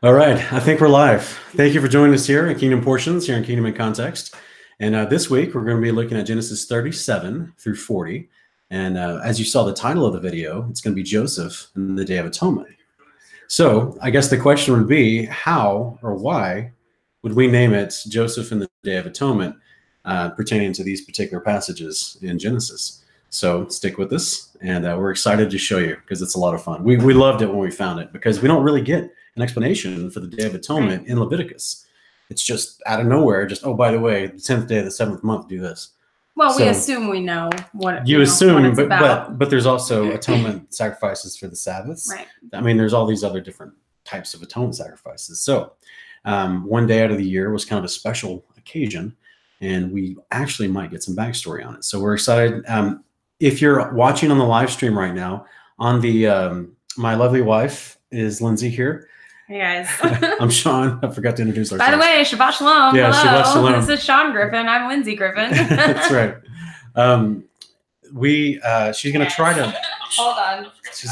All right, I think we're live. Thank you for joining us here at Kingdom Portions, here in Kingdom in Context. And this week, we're going to be looking at Genesis 37 through 40. And as you saw the title of the video, it's going to be Joseph and the Day of Atonement. So I guess the question would be, how or why would we name it Joseph and the Day of Atonement pertaining to these particular passages in Genesis? So stick with us, and we're excited to show you because it's a lot of fun. We loved it when we found it because we don't really get an explanation for the Day of Atonement in Leviticus. It's just out of nowhere, just, oh, by the way, the 10th day of the 7th month, do this. Well, we assume we know what you assume, what it's about. but there's also atonement sacrifices for the Sabbaths. Right. I mean, there's all these other different types of atonement sacrifices. So one day out of the year was kind of a special occasion, and we actually might get some backstory on it. So we're excited. If you're watching on the live stream right now, on the my lovely wife is Lindsay here. Hey guys. I'm Sean. I forgot to introduce ourselves. By the way, Shabbat Shalom. Yeah, hello. Shabbat Shalom. This is Sean Griffin. I'm Lindsay Griffin. That's right. She's going to try to... Hold on.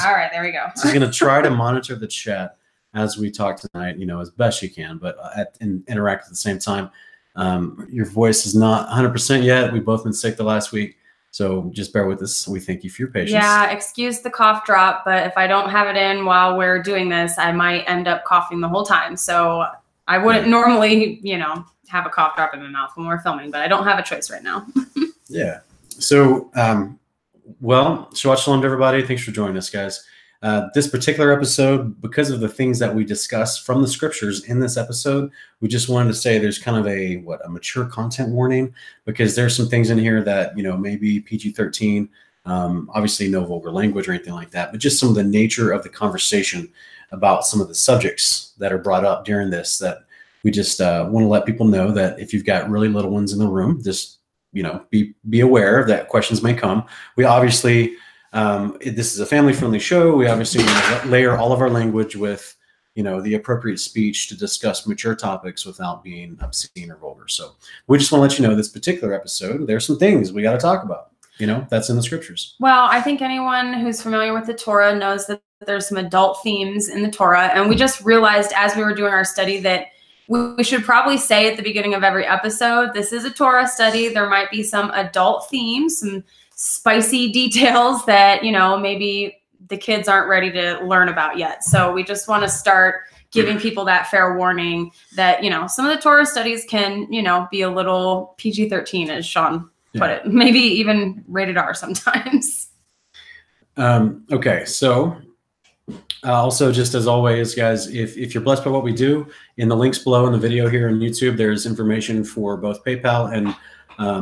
All right, there we go. She's going to try to monitor the chat as we talk tonight, as best she can, but interact at the same time. Your voice is not 100% yet. We've both been sick the last week. So just bear with us. We thank you for your patience. Yeah, excuse the cough drop, but if I don't have it in while we're doing this, I might end up coughing the whole time. So I wouldn't normally, have a cough drop in my mouth when we're filming, but I don't have a choice right now. Yeah. So, well, Shabbat Shalom to everybody. Thanks for joining us, guys. This particular episode, because of the things that we discuss from the scriptures in this episode, we just wanted to say there's kind of a mature content warning, because there's some things in here that, maybe PG-13, obviously no vulgar language or anything like that, but just some of the nature of the conversation about some of the subjects that are brought up during this, that we just want to let people know that if you've got really little ones in the room, just, be aware that questions may come. We obviously... this is a family-friendly show. We obviously layer all of our language with, the appropriate speech to discuss mature topics without being obscene or vulgar. So we just want to let you know this particular episode, there's some things we got to talk about, that's in the scriptures. Well, I think anyone who's familiar with the Torah knows that there's some adult themes in the Torah. And we just realized as we were doing our study that we should probably say at the beginning of every episode, this is a Torah study. There might be some adult themes, some spicy details that, maybe the kids aren't ready to learn about yet. So we just want to start giving people that fair warning that, some of the Torah studies can, be a little PG-13, as Sean put it, maybe even rated R sometimes. Okay. So also, just as always, guys, if you're blessed by what we do, in the links below in the video here on YouTube, there's information for both PayPal and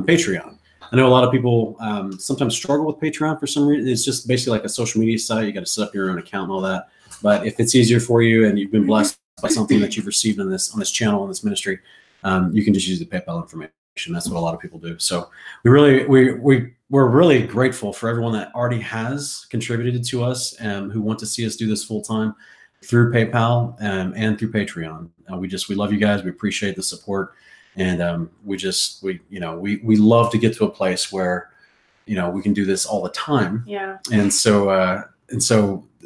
Patreon. I know a lot of people sometimes struggle with Patreon for some reason. It's just basically like a social media site. You got to set up your own account and all that. But if it's easier for you and you've been blessed by something that you've received on this channel, on this ministry, you can just use the PayPal information. That's what a lot of people do. So we're really grateful for everyone that already has contributed to us and who want to see us do this full time through PayPal and through Patreon. We love you guys. We appreciate the support. And we love to get to a place where, we can do this all the time. Yeah. And so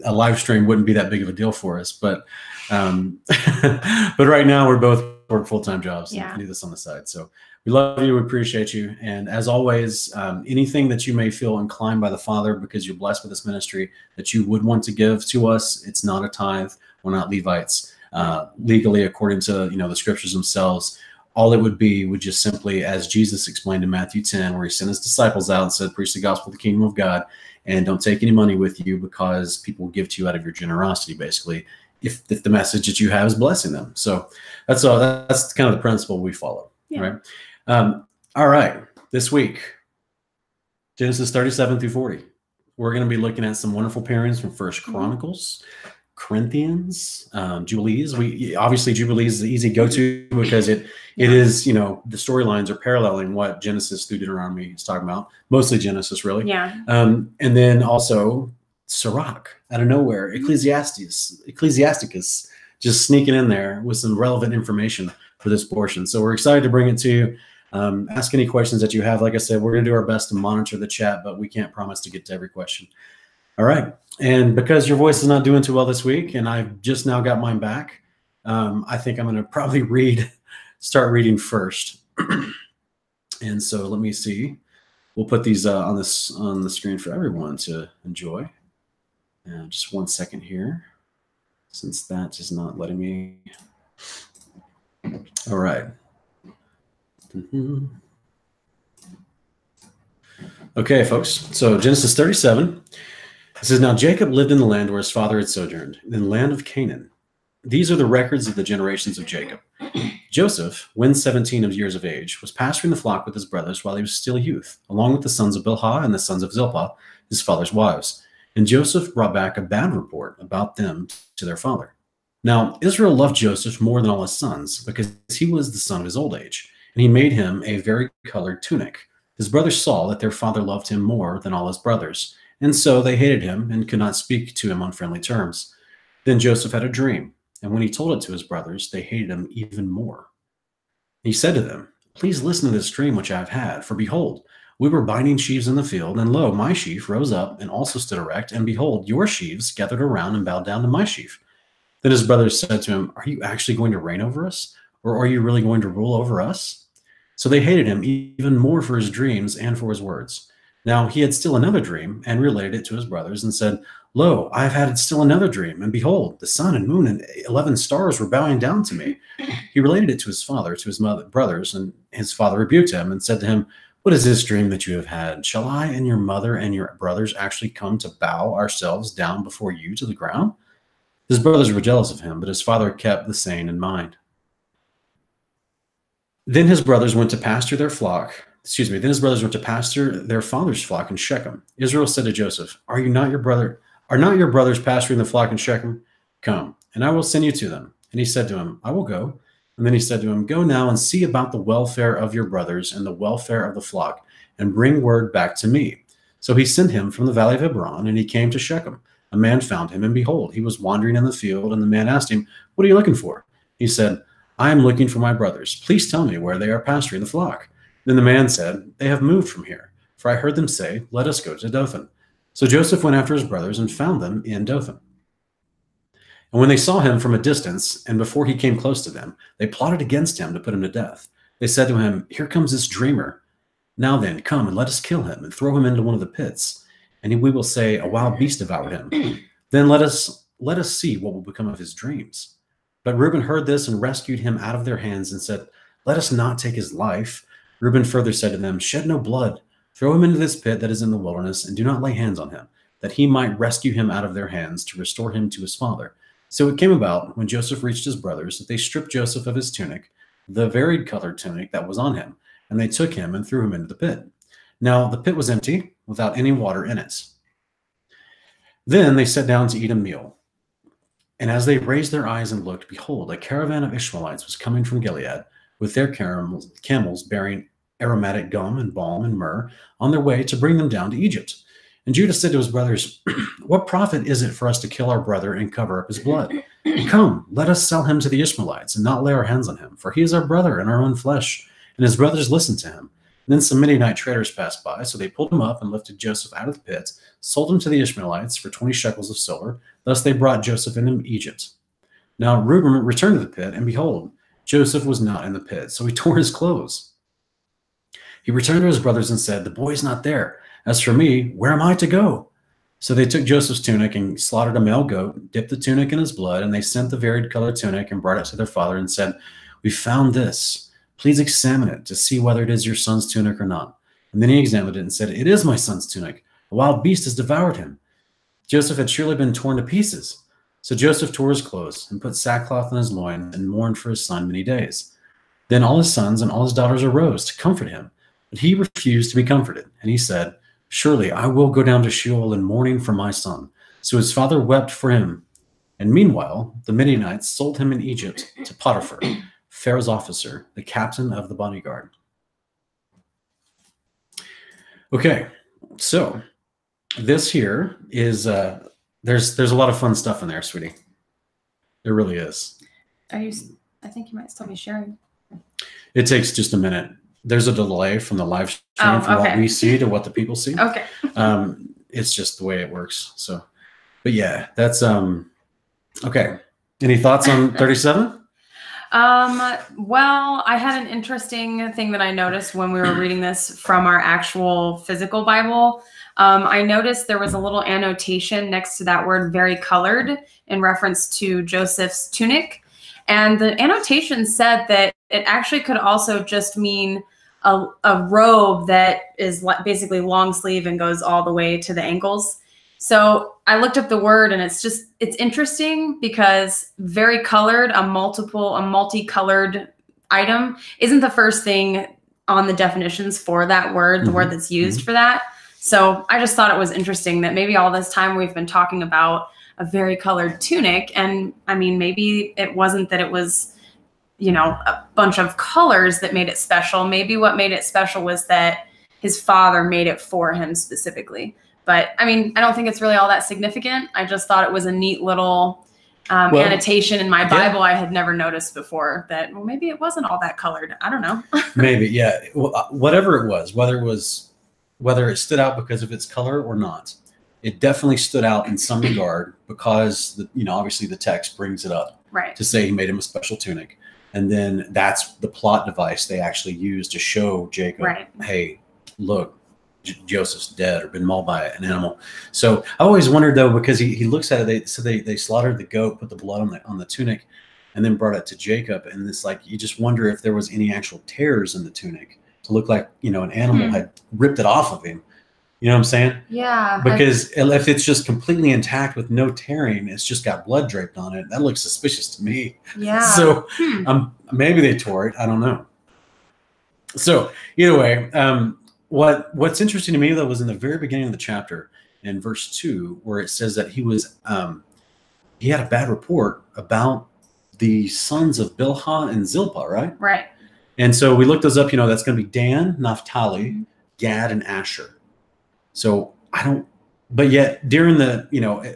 a live stream wouldn't be that big of a deal for us. But but right now we're both work full-time jobs and do this on the side. So we love you. We appreciate you. And as always, anything that you may feel inclined by the Father because you're blessed with this ministry that you would want to give to us, it's not a tithe. We're not Levites. Legally, according to, the scriptures themselves, all it would just simply, as Jesus explained in Matthew 10, where he sent his disciples out and said, preach the gospel of the kingdom of God, and don't take any money with you because people will give to you out of your generosity, basically, if the message that you have is blessing them. So that's all. That's kind of the principle we follow. Yeah. Right. All right. This week, Genesis 37 through 40. We're going to be looking at some wonderful pairings from First Chronicles, Corinthians, Jubilees. Obviously Jubilees is the easy go-to because it is, the storylines are paralleling what Genesis through Deuteronomy is talking about, mostly Genesis, really. Yeah. And then also Sirach, out of nowhere, Ecclesiasticus, just sneaking in there with some relevant information for this portion. So we're excited to bring it to you. Ask any questions that you have. Like I said, we're going to do our best to monitor the chat, but we can't promise to get to every question. All right. And because your voice is not doing too well this week, and I've just now got mine back, I think I'm going to probably start reading first. And so let me see. We'll put these on the screen for everyone to enjoy. Just 1 second here, since that is not letting me. All right. Okay, folks. So Genesis 37. It says, now Jacob lived in the land where his father had sojourned, in the land of Canaan. These are the records of the generations of Jacob. Joseph, when 17 years of age, was pasturing the flock with his brothers while he was still a youth, along with the sons of Bilhah and the sons of Zilpah, his father's wives. And Joseph brought back a bad report about them to their father. Now, Israel loved Joseph more than all his sons, because he was the son of his old age, and he made him a varicolored tunic. His brothers saw that their father loved him more than all his brothers, and so they hated him and could not speak to him on friendly terms. Then Joseph had a dream, and when he told it to his brothers, they hated him even more. He said to them, please listen to this dream which I have had, for behold, we were binding sheaves in the field, and lo, my sheaf rose up and also stood erect, and behold, your sheaves gathered around and bowed down to my sheaf. Then his brothers said to him, are you actually going to reign over us, or are you really going to rule over us? So they hated him even more for his dreams and for his words. Now he had still another dream, and related it to his brothers, and said, lo, I have had still another dream, and behold, the sun and moon and 11 stars were bowing down to me. He related it to his father, to his brothers, and his father rebuked him and said to him, what is this dream that you have had? Shall I and your mother and your brothers actually come to bow ourselves down before you to the ground? His brothers were jealous of him, but his father kept the saying in mind. Then his brothers went to pasture their flock. Then his brothers went to pasture their father's flock in Shechem. Israel said to Joseph, are not your brothers pasturing the flock in Shechem? Come, and I will send you to them. And he said to him, I will go. And then he said to him, go now and see about the welfare of your brothers and the welfare of the flock, and bring word back to me. So he sent him from the valley of Hebron, and he came to Shechem. A man found him, and behold, he was wandering in the field, and the man asked him, what are you looking for? He said, I am looking for my brothers. Please tell me where they are pasturing the flock. Then the man said, they have moved from here, for I heard them say, let us go to Dothan. So Joseph went after his brothers and found them in Dothan. And when they saw him from a distance, and before he came close to them, they plotted against him to put him to death. They said to him, here comes this dreamer. Now then, come and let us kill him and throw him into one of the pits. And we will say, a wild beast devoured him. Then let us see what will become of his dreams. But Reuben heard this and rescued him out of their hands and said, let us not take his life. Reuben further said to them, shed no blood. Throw him into this pit that is in the wilderness, and do not lay hands on him, that he might rescue him out of their hands to restore him to his father. So it came about, when Joseph reached his brothers, that they stripped Joseph of his tunic, the varied-colored tunic that was on him, and they took him and threw him into the pit. Now the pit was empty, without any water in it. Then they sat down to eat a meal. And as they raised their eyes and looked, behold, a caravan of Ishmaelites was coming from Gilead, with their camels bearing aromatic gum and balm and myrrh, on their way to bring them down to Egypt. And Judah said to his brothers, what profit is it for us to kill our brother and cover up his blood? Come, let us sell him to the Ishmaelites and not lay our hands on him, for he is our brother and our own flesh. And his brothers listened to him. And then some Midianite traders passed by, so they pulled him up and lifted Joseph out of the pit, sold him to the Ishmaelites for 20 shekels of silver. Thus they brought Joseph into Egypt. Now Reuben returned to the pit, and behold, Joseph was not in the pit, so he tore his clothes. He returned to his brothers and said, the boy is not there. As for me, where am I to go? So they took Joseph's tunic and slaughtered a male goat, dipped the tunic in his blood, and they sent the varied-colored tunic and brought it to their father and said, we found this. Please examine it to see whether it is your son's tunic or not. And then he examined it and said, it is my son's tunic. A wild beast has devoured him. Joseph had surely been torn to pieces. So Joseph tore his clothes and put sackcloth on his loin and mourned for his son many days. Then all his sons and all his daughters arose to comfort him, but he refused to be comforted. And he said, surely I will go down to Sheol in mourning for my son. So his father wept for him. And meanwhile, the Midianites sold him in Egypt to Potiphar, Pharaoh's officer, the captain of the bodyguard. Okay, so this here is, there's a lot of fun stuff in there, sweetie. There really is. I think you might still be sharing. It takes just a minute. There's a delay from the live stream from what we see to what the people see. Okay. It's just the way it works. So, but yeah, that's okay. Any thoughts on 37? Well, I had an interesting thing that I noticed when we were reading this from our actual physical Bible. I noticed there was a little annotation next to that word "very colored" in reference to Joseph's tunic. And the annotation said that it actually could also just mean a robe that is basically long sleeve and goes all the way to the ankles. So I looked up the word, and it's interesting because very colored, a multicolored item isn't the first thing on the definitions for that word, the word that's used for that. So I just thought it was interesting that maybe all this time we've been talking about a very colored tunic. And I mean, maybe it wasn't that it was, you know, a bunch of colors that made it special. Maybe what made it special was that his father made it for him specifically. But I mean, I don't think it's really all that significant. I just thought it was a neat little annotation in my Bible I had never noticed before that, well, maybe it wasn't all that colored. I don't know. Maybe, yeah. Whatever it was, whether it stood out because of its color or not, it definitely stood out in some regard because, obviously the text brings it up to say he made him a special tunic. And then that's the plot device they actually used to show Jacob, hey, look, Joseph's dead or been mauled by an animal. So I always wondered though, because he looks at it, they slaughtered the goat, put the blood on the tunic, and then brought it to Jacob. And it's like, you just wonder if there was any actual tears in the tunic to look like, an animal had ripped it off of him. You know what I'm saying? Yeah. Because if it's just completely intact with no tearing, it's just got blood draped on it. That looks suspicious to me. Yeah. So maybe they tore it. I don't know. So either way, what's interesting to me though was in the very beginning of the chapter in verse 2, where it says that he had a bad report about the sons of Bilhah and Zilpah, right? Right. And so we looked those up. That's going to be Dan, Naphtali, Gad, and Asher. So but yet during the,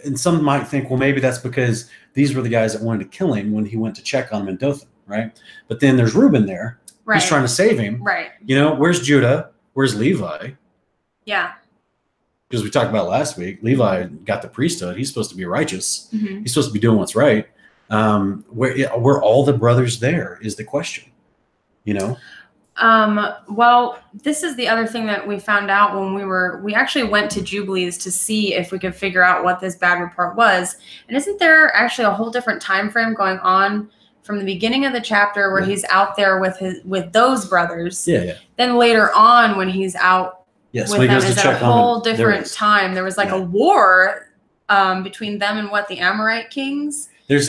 and some might think, well, maybe that's because these were the guys that wanted to kill him when he went to check on him in Dothan, right? But then there's Reuben there. Right. He's trying to save him. Right. Where's Judah? Where's Levi? Yeah. Because we talked about last week, Levi got the priesthood. He's supposed to be righteous. He's supposed to be doing what's right. Were all the brothers there is the question, Well, this is the other thing that we found out when we actually went to Jubilees to see if we could figure out what this bad report was. And isn't there actually a whole different time frame going on from the beginning of the chapter where he's out there with those brothers? Yeah. Then later on when he's out with them is a whole different time. There was like a war between them and the Amorite kings. There's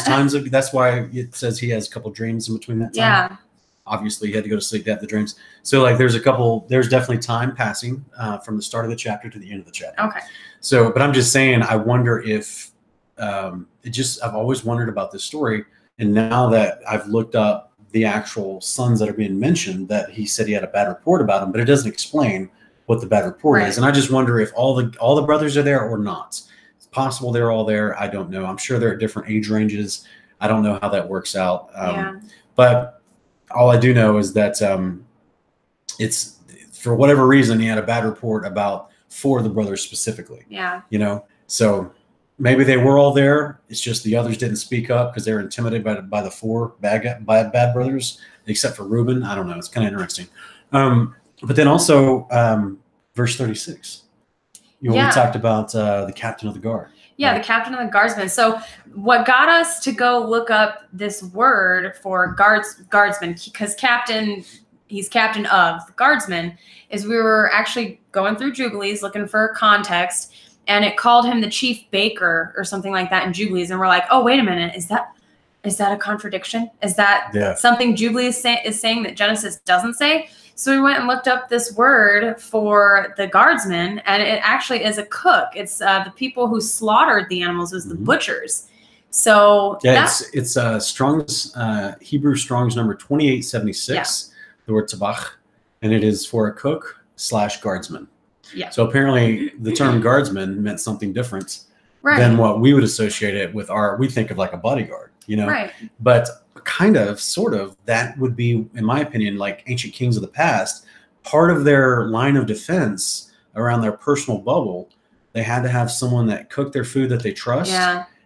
times that's why it says he has a couple dreams in between that time. Yeah. Obviously, he had to go to sleep to have the dreams. So, there's definitely time passing from the start of the chapter to the end of the chapter. Okay. So, but I'm just saying, I wonder if I've always wondered about this story. And now that I've looked up the actual sons that are being mentioned, that he said he had a bad report about them, but it doesn't explain what the bad report is. And I just wonder if all the brothers are there or not. It's possible they're all there. I don't know. I'm sure they're at different age ranges. I don't know how that works out. But all I do know is that it's for whatever reason he had a bad report about 4 of the brothers specifically. Yeah. So maybe they were all there. It's just the others didn't speak up because they were intimidated by the 4 bad brothers, except for Reuben. I don't know. It's kind of interesting. But then also verse 36. We talked about the captain of the guard. Yeah, the captain of the guardsmen. So what got us to go look up this word for guardsman, because he's captain of the guardsmen, is we were actually going through Jubilees looking for context, and it called him the chief baker or something like that in Jubilees. And we're like, oh, wait a minute. Is that a contradiction? Is that something Jubilees is saying that Genesis doesn't say? So we went and looked up this word for the guardsmen, and it actually is a cook. It's the people who slaughtered the animals, was the butchers. So it's Strong's Hebrew Strong's number 2876, the word tabach, and it is for a cook / guardsman. Yeah. So apparently the term guardsman meant something different than what we would associate it with. We think of like a bodyguard, Right. But kind of, sort of, that would be, in my opinion, like ancient kings of the past, part of their line of defense around their personal bubble. They had to have someone that cooked their food that they trust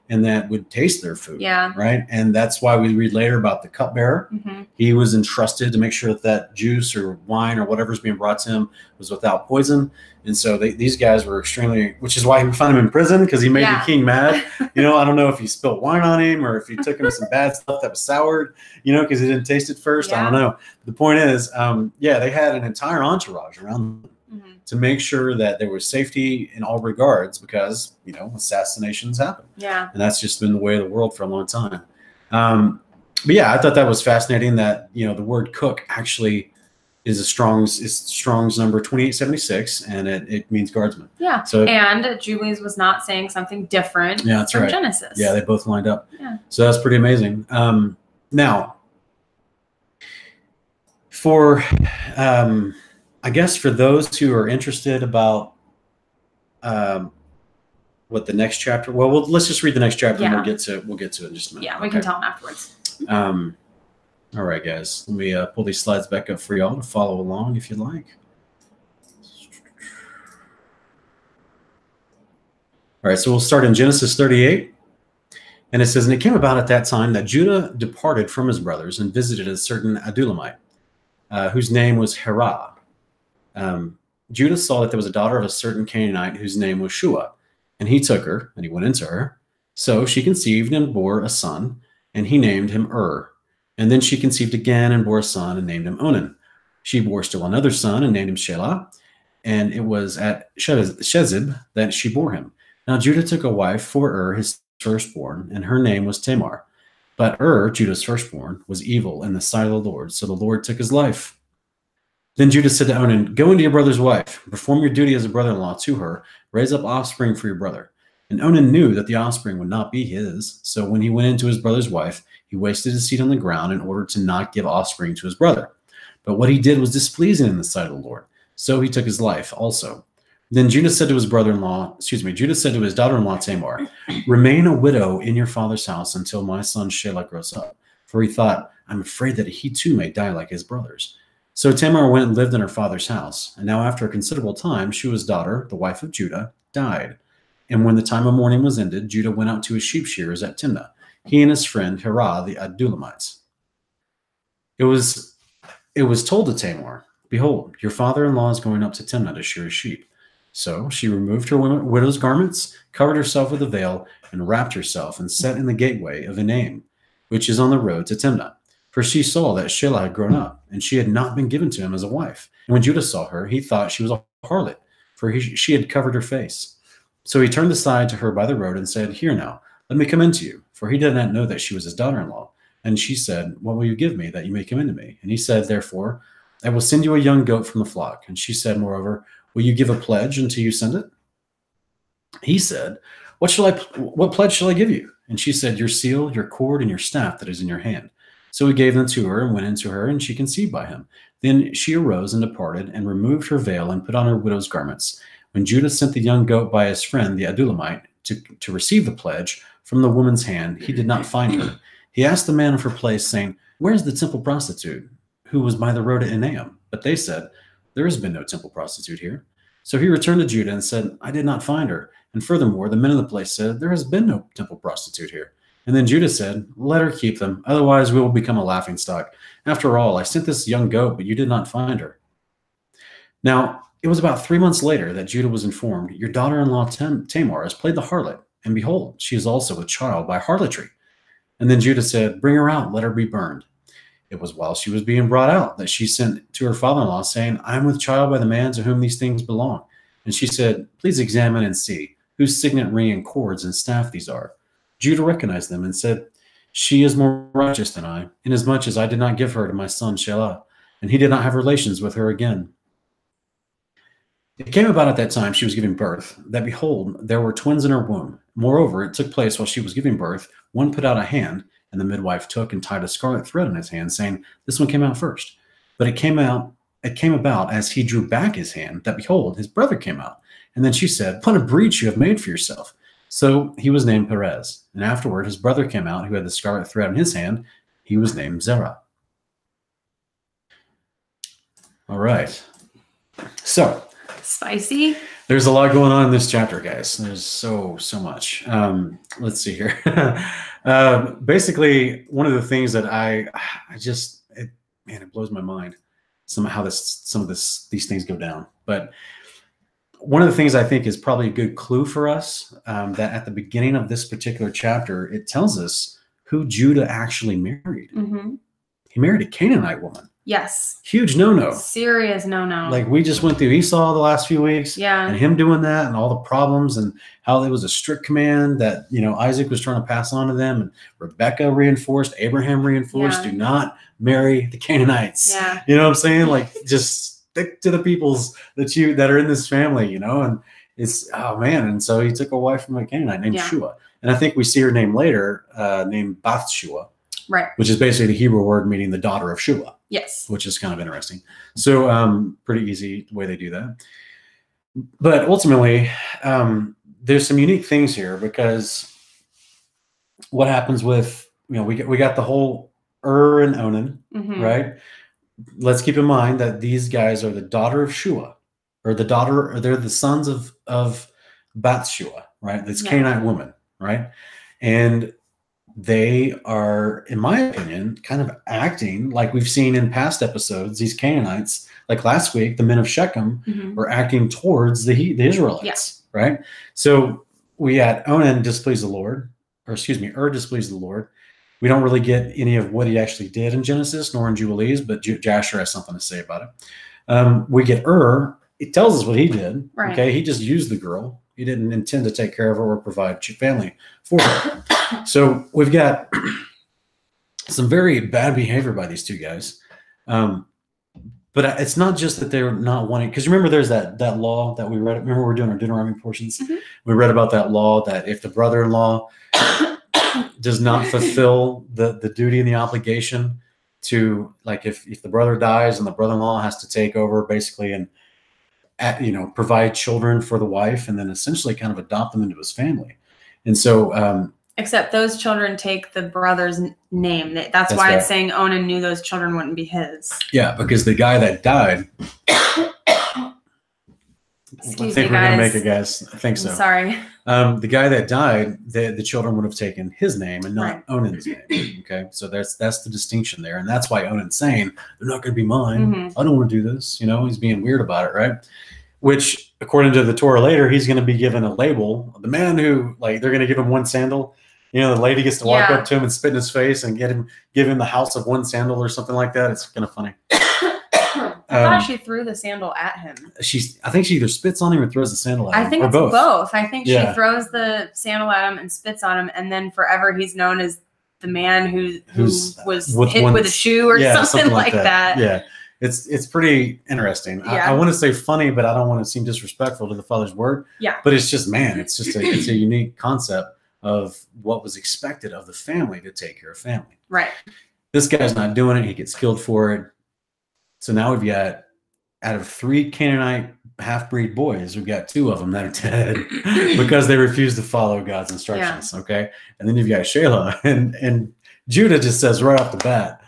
and that would taste their food. Yeah. Right. And that's why we read later about the cupbearer. He was entrusted to make sure that that juice or wine or whatever's being brought to him was without poison. And so these guys were extremely, which is why we found him in prison, because he made the king mad. You know, I don't know if he spilled wine on him or if he took him some bad stuff that was soured, you know, because he didn't taste it first. I don't know. The point is, yeah, they had an entire entourage around them to make sure that there was safety in all regards, because, you know, assassinations happen. Yeah. And that's just been the way of the world for a long time. But yeah, I thought that was fascinating that, you know, the word cook actually is Strong's number 2876, and it means guardsman. Yeah. So and Julie's was not saying something different. Yeah, that's right. Genesis. Yeah, they both lined up. Yeah. So that's pretty amazing. Now, for I guess for those who are interested about what the next chapter. Well, let's just read the next chapter, and we'll get to it in just a minute. Yeah, we can tell them afterwards. All right, guys. Let me pull these slides back up for y'all to follow along if you'd like. All right, so we'll start in Genesis 38. And it says, "And it came about at that time that Judah departed from his brothers and visited a certain Adullamite, whose name was Herah. Judah saw that there was a daughter of a certain Canaanite whose name was Shua. And he took her, and he went into her. So she conceived and bore a son, and he named him And then she conceived again and bore a son and named him Onan. She bore still another son and named him Shelah. And it was at Shezib that she bore him. Now Judah took a wife for his firstborn, and her name was Tamar. But Judah's firstborn, was evil in the sight of the Lord, so the Lord took his life. Then Judah said to Onan, Go into your brother's wife, perform your duty as a brother-in-law to her, raise up offspring for your brother. And Onan knew that the offspring would not be his. So when he went into his brother's wife, he wasted his seed on the ground in order to not give offspring to his brother. But what he did was displeasing in the sight of the Lord. So he took his life also. Then Judah said to his Judah said to his daughter-in-law Tamar, Remain a widow in your father's house until my son Shelah grows up. For he thought, I'm afraid that he too may die like his brothers. So Tamar went and lived in her father's house. And now after a considerable time, Shua's daughter, the wife of Judah, died. And when the time of mourning was ended, Judah went out to his sheep shearers at Timnah, he and his friend Herah the Adullamites. It was told to Tamar, Behold, your father-in-law is going up to Timnah to shear his sheep. So she removed her widow's garments, covered herself with a veil, and wrapped herself, and sat in the gateway of Enaim, which is on the road to Timnah. For she saw that Shelah had grown up, and she had not been given to him as a wife. And when Judah saw her, he thought she was a harlot, for she had covered her face. So he turned aside to her by the road and said, Here now, let me come in to you. For he did not know that she was his daughter-in-law. And she said, What will you give me that you may come into me? And he said, Therefore, I will send you a young goat from the flock. And she said, Moreover, will you give a pledge until you send it? He said, What pledge shall I give you? And she said, Your seal, your cord, and your staff that is in your hand. So he gave them to her and went into her, and she conceived by him. Then she arose and departed, and removed her veil and put on her widow's garments. When Judah sent the young goat by his friend, the Adullamite, to receive the pledge from the woman's hand, he did not find her. He asked the man of her place, saying, Where is the temple prostitute who was by the road to Enaim? But they said, There has been no temple prostitute here. So he returned to Judah and said, I did not find her. And furthermore, the men of the place said, There has been no temple prostitute here. And then Judah said, Let her keep them, otherwise we will become a laughingstock. After all, I sent this young goat, but you did not find her. Now, it was about 3 months later that Judah was informed, Your daughter-in-law Tamar has played the harlot, and behold, she is also with child by harlotry. And then Judah said, Bring her out, let her be burned. It was while she was being brought out that she sent to her father-in-law, saying, I am with child by the man to whom these things belong. And she said, Please examine and see whose signet ring and cords and staff these are. Judah recognized them and said, She is more righteous than I, inasmuch as I did not give her to my son Shelah, and he did not have relations with her again. It came about at that time she was giving birth, that behold, there were twins in her womb. Moreover, it took place while she was giving birth, one put out a hand, and the midwife took and tied a scarlet thread in his hand, saying, This one came out first. But it came about as he drew back his hand, that behold, his brother came out. And then she said, What a breach you have made for yourself. So he was named Perez. And afterward his brother came out, who had the scarlet thread in his hand. He was named Zerah. All right. So spicy. There's a lot going on in this chapter, guys. There's so much. Let's see here. Basically, one of the things that it blows my mind somehow these things go down. But one of the things I think is probably a good clue for us, that at the beginning of this particular chapter, it tells us who Judah actually married. Mm-hmm. He married a Canaanite woman. Yes. Huge no-no. Serious no-no. Like we just went through Esau the last few weeks. Yeah. And him doing that and all the problems and how it was a strict command that, Isaac was trying to pass on to them, and Rebecca reinforced, Abraham reinforced, do not marry the Canaanites. Yeah. You know what I'm saying? Like just stick to the peoples that are in this family, and it's, oh man. And so he took a wife from a Canaanite named Shua. And I think we see her name later, named Bathshua. Right. Which is basically the Hebrew word meaning the daughter of Shua. Yes. Which is kind of interesting. So pretty easy the way they do that. But ultimately, there's some unique things here, because what happens with, we got the whole and Onan, right? Let's keep in mind that these guys are the daughter of Shua, or they're the sons of Bathshua, right? This Canaanite woman, right? And they are, in my opinion, kind of acting like we've seen in past episodes. These Canaanites, like last week, the men of Shechem were acting towards the Israelites, right? So we had Onan displeased the Lord, displeased the Lord. We don't really get any of what he actually did in Genesis, nor in Jubilees, but Jasher has something to say about it. We get it tells us what he did. Right. Okay, he just used the girl. He didn't intend to take care of her or provide family for her. So we've got some very bad behavior by these two guys. But it's not just that they're not wanting, because remember there's that law that we read. Remember we're doing our Deuteronomy portions. We read about that law that if the brother-in-law does not fulfill the duty and the obligation to, like if the brother dies and the brother-in-law has to take over basically and provide children for the wife, and then essentially kind of adopt them into his family. And so except those children take the brother's name. That's why it's saying Onan knew those children wouldn't be his. Yeah, because the guy that died, Excuse I think me, we're going to guys. make a guess. I think so. I'm sorry. The guy that died, the children would have taken his name and not Onan's name. Okay, so that's the distinction there, and that's why Onan's saying they're not going to be mine. I don't want to do this. He's being weird about it, right? Which, according to the Torah later, he's going to be given a label. The man who, they're going to give him one sandal. The lady gets to walk up to him and spit in his face and give him the house of one sandal or something like that. It's kind of funny. I thought she threw the sandal at him. I think she either spits on him or throws the sandal at him. I think or it's both. I think she throws the sandal at him and spits on him, and then forever he's known as the man who was hit with a shoe or something like that. Yeah. It's pretty interesting. I want to say funny, but I don't want to seem disrespectful to the Father's word. Yeah. But it's just, it's a unique concept of what was expected of the family to take care of family. Right. This guy's not doing it. He gets killed for it. So now we've got, out of 3 Canaanite half-breed boys, we've got 2 of them that are dead because they refuse to follow God's instructions. Yeah. Okay. And then you've got Shelah, and Judah just says right off the bat,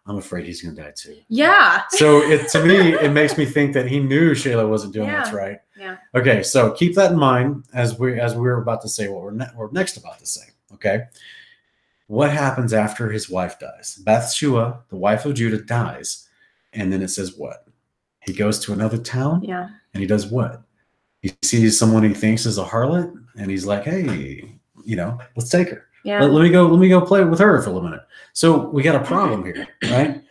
I'm afraid he's going to die too. Yeah. So to me, it makes me think that he knew Shelah wasn't doing what's right. Yeah. Okay. So keep that in mind as we're about to say what we're next about to say. Okay. What happens after his wife dies? Bathshua, the wife of Judah, dies. And then it says what? He goes to another town. Yeah. And he does what? He sees someone he thinks is a harlot, and he's like, hey, let's take her. Yeah. Let me go play with her for a minute. So we got a problem here, right?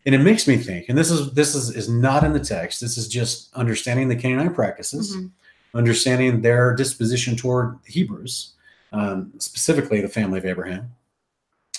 And it makes me think, and this is not in the text. This is just understanding the Canaanite practices, understanding their disposition toward the Hebrews, specifically the family of Abraham,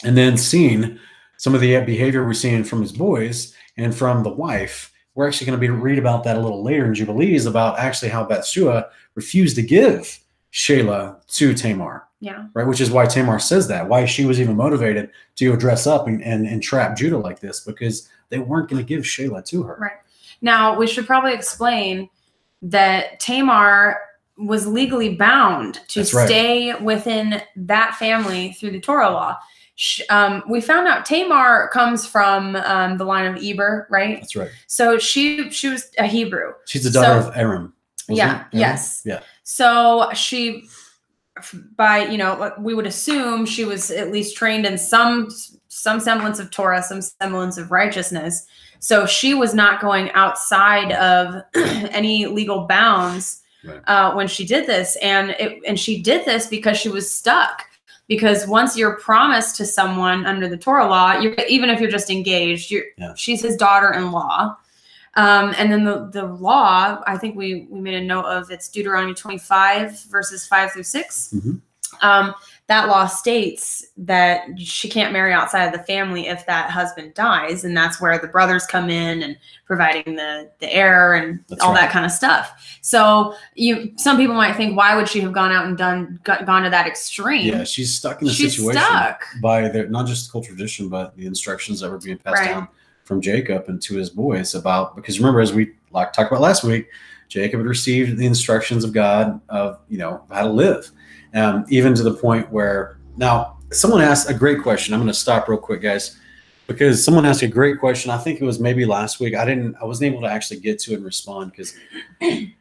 and then seeing some of the behavior we're seeing from his boys and from the wife. We're actually going to read about that a little later in Jubilees, about actually how Bathshua refused to give Shelah to Tamar. Yeah. Right. Which is why Tamar says that, why she was even motivated to go dress up and trap Judah like this, because they weren't going to give Shelah to her. Right. Now, we should probably explain that Tamar was legally bound to stay within that family through the Torah law. We found out Tamar comes from the line of Eber, right? That's right. So she was a Hebrew. She's the daughter of Aram. Yeah. Yes. Yeah. So she, by, you know, we would assume she was at least trained in some semblance of Torah, some semblance of righteousness. So she was not going outside of any legal bounds when she did this. And she did this because she was stuck. Because once you're promised to someone under the Torah law, even if you're just engaged, she's his daughter-in-law. And then the law, I think we made a note of, it's Deuteronomy 25 verses 5-6. Mm-hmm. That law states that she can't marry outside of the family if that husband dies. And that's where the brothers come in and providing the heir and all that kind of stuff. So some people might think, why would she have gone out and gone to that extreme? Yeah, she's stuck in a situation by not just the cultural tradition, but the instructions that were being passed down from Jacob and to his boys because remember, as we talked about last week, Jacob had received the instructions of God of, how to live. Even to the point where now someone asked a great question. I'm going to stop real quick, guys, because someone asked a great question. I think it was maybe last week. I wasn't able to actually get to it and respond because we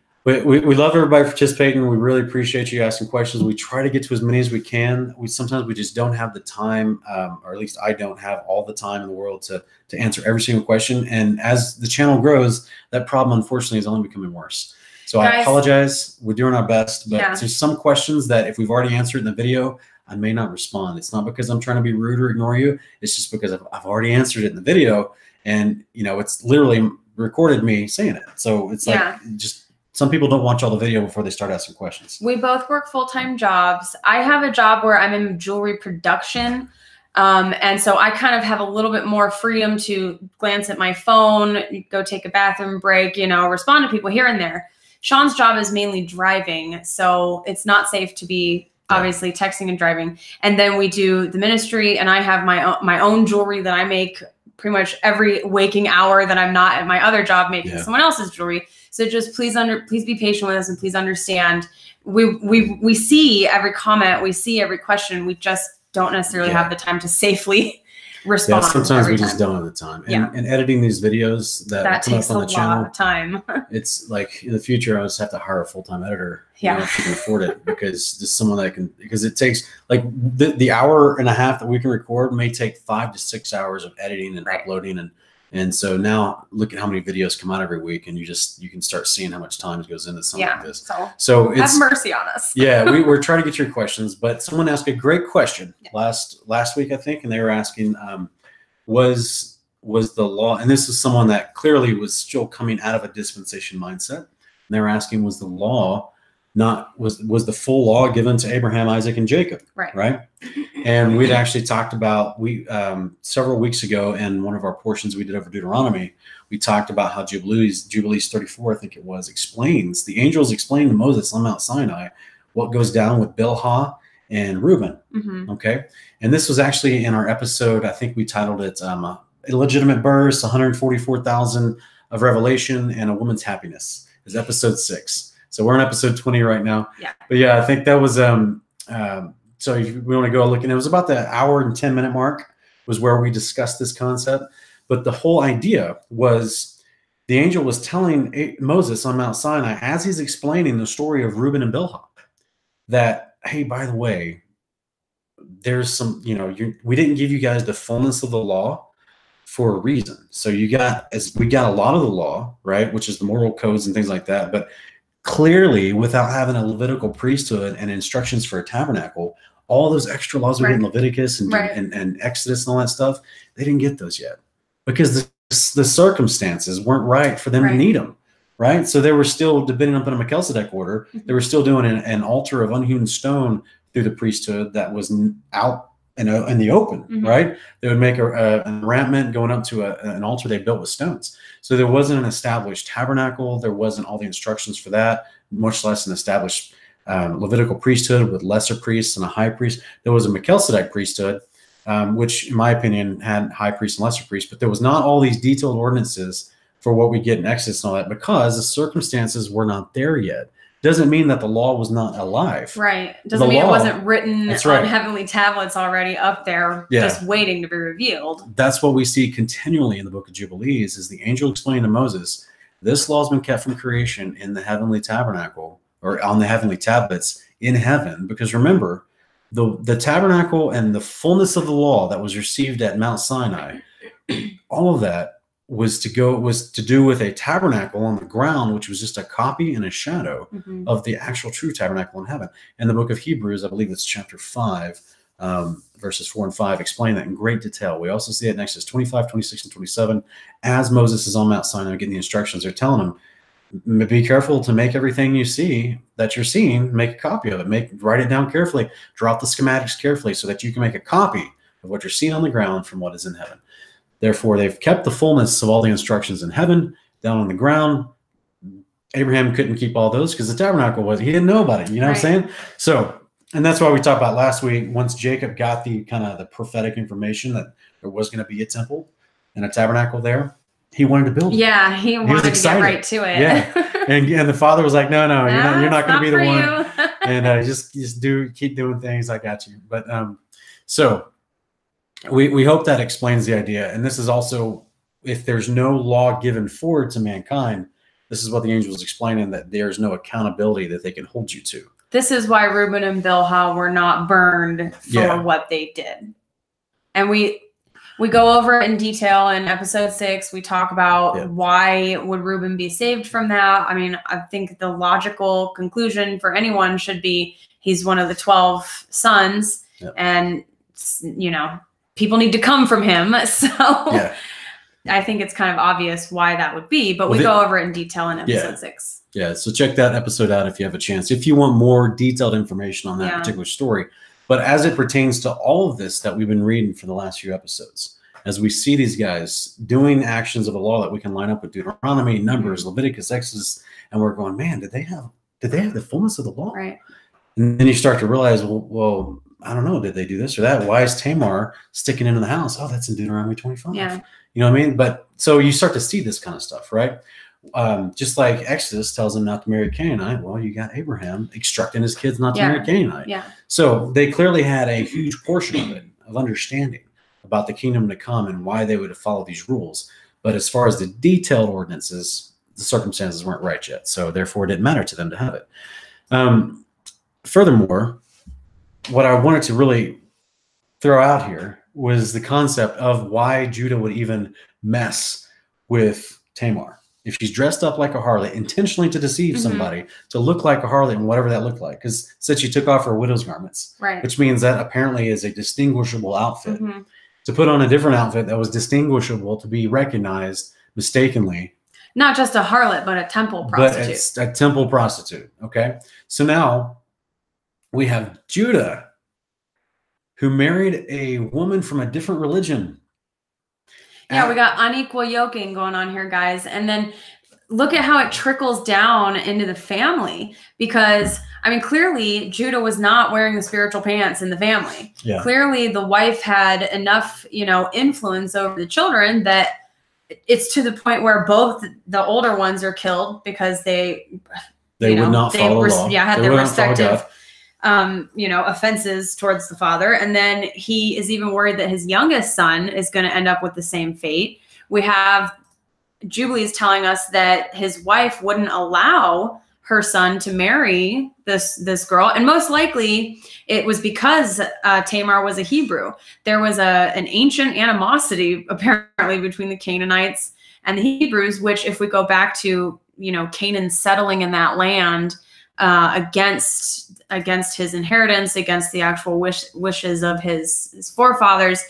love everybody participating. We really appreciate you asking questions. We try to get to as many as we can. Sometimes we just don't have the time, or at least I don't have all the time in the world to answer every single question. And as the channel grows, that problem, unfortunately, is only becoming worse. So guys, I apologize. We're doing our best, but there's some questions that if we've already answered in the video, I may not respond. It's not because I'm trying to be rude or ignore you. It's just because I've already answered it in the video, and it's literally recorded me saying it. So it's just some people don't watch all the video before they start asking questions. We both work full-time jobs. I have a job where I'm in jewelry production. And so I kind of have a little bit more freedom to glance at my phone, go take a bathroom break, respond to people here and there. Sean's job is mainly driving, so it's not safe to be obviously texting and driving. And then we do the ministry, and I have my own jewelry that I make pretty much every waking hour that I'm not at my other job making someone else's jewelry. So just please be patient with us, and please understand. We see every comment, we see every question. We just don't necessarily have the time to safely respond. Yeah, sometimes we just don't have the time. And editing these videos that come up on the channel, time. It's like in the future, I just have to hire a full-time editor. If you can afford it, because just someone that can, because it takes like the hour and a half that we can record may take 5 to 6 hours of editing and uploading. And so now look at how many videos come out every week, and you can start seeing how much time goes into something like this. So have mercy on us. We're trying to get your questions, but someone asked a great question last week, I think, and they were asking, was the law, and this is someone that clearly was still coming out of a dispensation mindset, and they were asking, was the law was the full law given to Abraham, Isaac, and Jacob? Right. And we'd actually talked about, several weeks ago in one of our portions we did over Deuteronomy, we talked about how Jubilees 34, I think it was, the angels explain to Moses on Mount Sinai what goes down with Bilhah and Reuben. Okay. And this was actually in our episode, I think we titled it Illegitimate Births, 144,000 of Revelation, and a Woman's Happiness. Is episode 6. So we're on episode 20 right now. But I think that was, so if we want to go look, and it was about the hour and 10-minute mark was where we discussed this concept. But the whole idea was the angel was telling Moses on Mount Sinai, as he's explaining the story of Reuben and Bilhah, that, hey, by the way, there's some, we didn't give you guys the fullness of the law for a reason. So we got a lot of the law, right, which is the moral codes and things like that. But clearly, without having a Levitical priesthood and instructions for a tabernacle, all those extra laws we get in Leviticus and Exodus and all that stuff, they didn't get those yet because the circumstances weren't right for them to need them, right? So they were still depending upon a Melchizedek order. They were still doing an altar of unhewn stone through the priesthood that was out in the open, right? They would make an encampment going up to an altar they built with stones. So there wasn't an established tabernacle. There wasn't all the instructions for that, much less an established Levitical priesthood with lesser priests and a high priest. There was a Melchizedek priesthood, which in my opinion had high priests and lesser priests, but there was not all these detailed ordinances for what we get in Exodus and all that because the circumstances were not there yet. Doesn't mean that the law was not alive. Right. Doesn't mean it wasn't written on heavenly tablets already up there, just waiting to be revealed. That's what we see continually in the book of Jubilees is the angel explaining to Moses This law has been kept from creation in the heavenly tabernacle, or on the heavenly tablets in heaven. Because remember, the tabernacle and the fullness of the law that was received at Mount Sinai, all of that was to do with a tabernacle on the ground, which was just a copy and a shadow of the actual true tabernacle in heaven. And the book of Hebrews, I believe it's chapter 5, verses 4 and 5, explain that in great detail. We also see it in Exodus 25, 26, and 27. As Moses is on Mount Sinai getting the instructions, they're telling him, be careful to make everything you see that you're seeing, make a copy of it, write it down carefully, draw out the schematics carefully so that you can make a copy of what you're seeing on the ground from what is in heaven. Therefore, they've kept the fullness of all the instructions in heaven down on the ground. Abraham couldn't keep all those because the tabernacle he didn't know about it. You know what I'm saying? So, and that's why we talked about last week, once Jacob got the kind of the prophetic information that there was going to be a temple and a tabernacle there, he wanted to build it. Yeah, he wanted to get right to it. Yeah. And the father was like, no, you're not going to be the one. And just keep doing things. I got you. But so we hope that explains the idea. And this is also, if there's no law given forward to mankind, this is what the angel was explaining, that there's no accountability that they can hold you to. This is why Reuben and Bilhah were not burned for what they did. And we go over it in detail in episode 6. We talk about why would Reuben be saved from that. I mean, I think the logical conclusion for anyone should be he's one of the 12 sons, and you know, people need to come from him. So I think it's kind of obvious why that would be, but we go over it in detail in episode 6. Yeah, so check that episode out if you have a chance, if you want more detailed information on that particular story. But as it pertains to all of this that we've been reading for the last few episodes, as we see these guys doing actions of the law that we can line up with Deuteronomy, Numbers, Leviticus, Exodus, and we're going, man, did they have the fullness of the law? Right. And then you start to realize, well, I don't know, did they do this or that? Why is Tamar sticking into the house? Oh, that's in Deuteronomy 25. Yeah. You know what I mean? But so you start to see this kind of stuff, right? Just like Exodus tells him not to marry a Canaanite. Well, you got Abraham instructing his kids not to marry a Canaanite. Yeah. So they clearly had a huge portion of it, of understanding about the kingdom to come and why they would follow these rules. But as far as the detailed ordinances, the circumstances weren't right yet. So therefore, it didn't matter to them to have it. Furthermore, what I wanted to really throw out here was the concept of why Judah would even mess with Tamar. If she's dressed up like a harlot, intentionally to deceive somebody, to look like a harlot and whatever that looked like, because it said she took off her widow's garments, which means that apparently is a distinguishable outfit. To put on a different outfit that was distinguishable to be recognized mistakenly. Not just a harlot, but a temple prostitute. But it's a temple prostitute, okay? So now we have Judah, who married a woman from a different religion. Yeah, we got unequal yoking going on here, guys. And then look at how it trickles down into the family, because I mean, clearly Judah was not wearing the spiritual pants in the family. Yeah. Clearly the wife had enough, influence over the children that it's to the point where both the older ones are killed because they would not follow the law. Yeah, had their respective offenses towards the father. And then he is even worried that his youngest son is going to end up with the same fate. We have Jubilee's telling us that his wife wouldn't allow her son to marry this girl. And most likely it was because Tamar was a Hebrew. There was an ancient animosity apparently between the Canaanites and the Hebrews, which if we go back to, Canaan settling in that land against his inheritance, against the actual wishes of his forefathers,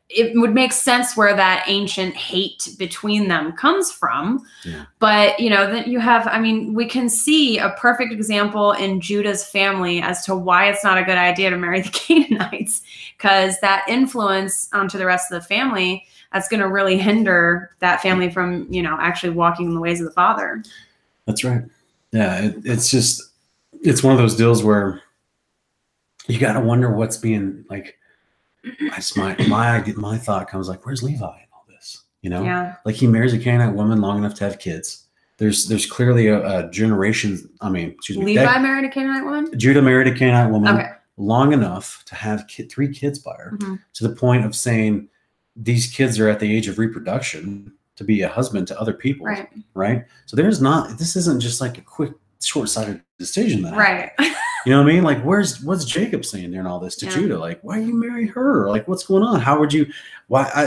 it would make sense where that ancient hate between them comes from. Yeah. But, then you have, we can see a perfect example in Judah's family as to why it's not a good idea to marry the Canaanites, because that influence onto the rest of the family, that's going to really hinder that family from, actually walking in the ways of the father. That's right. Yeah. It's one of those deals where you got to wonder what's being like. My thought comes like, where's Levi in all this? Yeah. Like he marries a Canaanite woman long enough to have kids. There's clearly a generation. Levi married a Canaanite woman. Judah married a Canaanite woman long enough to have 3 kids by her, to the point of saying these kids are at the age of reproduction. to be a husband to other people, Right. right? So this isn't just like a quick, short-sighted decision that Right. you know what I mean? Like, what's Jacob saying during all this to Judah? Like, why you marry her? Like, what's going on? How would you?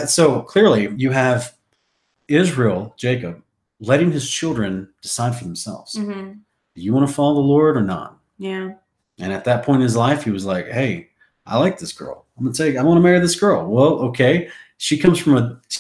So clearly, you have Israel, Jacob, letting his children decide for themselves. Mm-hmm. Do you want to follow the Lord or not? Yeah. And at that point in his life, he was like, "Hey, I like this girl. I want to marry this girl." Well, okay, she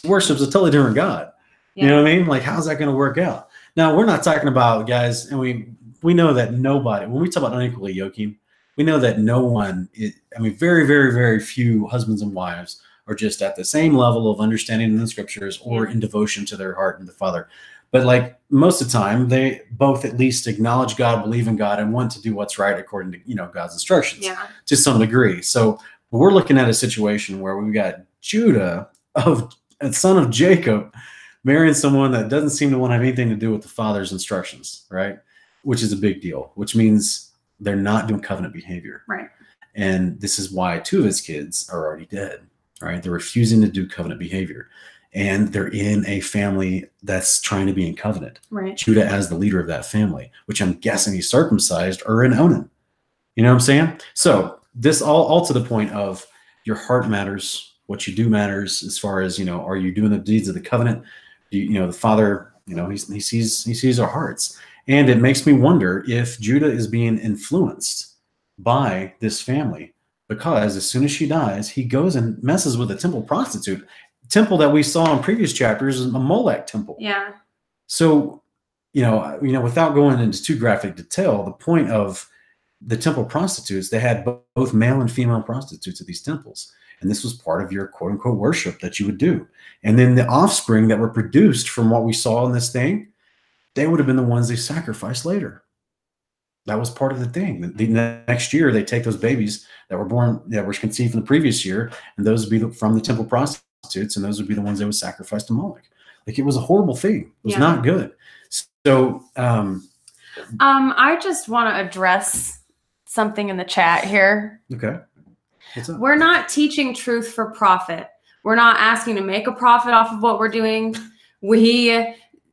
worships a totally different God. Yeah. You know what I mean? Like, how's that going to work out? Now, we're not talking about, guys, and we know that nobody, when we talk about unequally yoking, we know that no one, very, very, very few husbands and wives are just at the same level of understanding in the scriptures or in devotion to their heart and the Father. But like most of the time, they both at least acknowledge God, believe in God, and want to do what's right according to, God's instructions to some degree. So we're looking at a situation where we've got Judah, a son of Jacob, marrying someone that doesn't seem to want to have anything to do with the father's instructions, right? Which is a big deal, which means they're not doing covenant behavior. Right. And this is why 2 of his kids are already dead, right? They're refusing to do covenant behavior. And they're in a family that's trying to be in covenant. Right. Judah as the leader of that family, which I'm guessing he's circumcised or in Onan. You know what I'm saying? So this all to the point of your heart matters. What you do matters as far as, are you doing the deeds of the covenant? The Father, he sees our hearts. And it makes me wonder if Judah is being influenced by this family, because as soon as she dies, he goes and messes with a temple prostitute. Temple that we saw in previous chapters is a Molech temple. Yeah. So, without going into too graphic detail, the point of the temple prostitutes, they had both male and female prostitutes at these temples. And this was part of your quote unquote worship that you would do. And then the offspring that were produced from what we saw in this thing, they would have been the ones they sacrificed later. That was part of the thing. The next year, they take those babies that were conceived in the previous year, and those would be from the temple prostitutes, and those would be the ones they would sacrifice to Moloch. Like, it was a horrible thing. It was not good. So, I just want to address something in the chat here. Okay. What's up? We're not teaching truth for profit. We're not asking to make a profit off of what we're doing.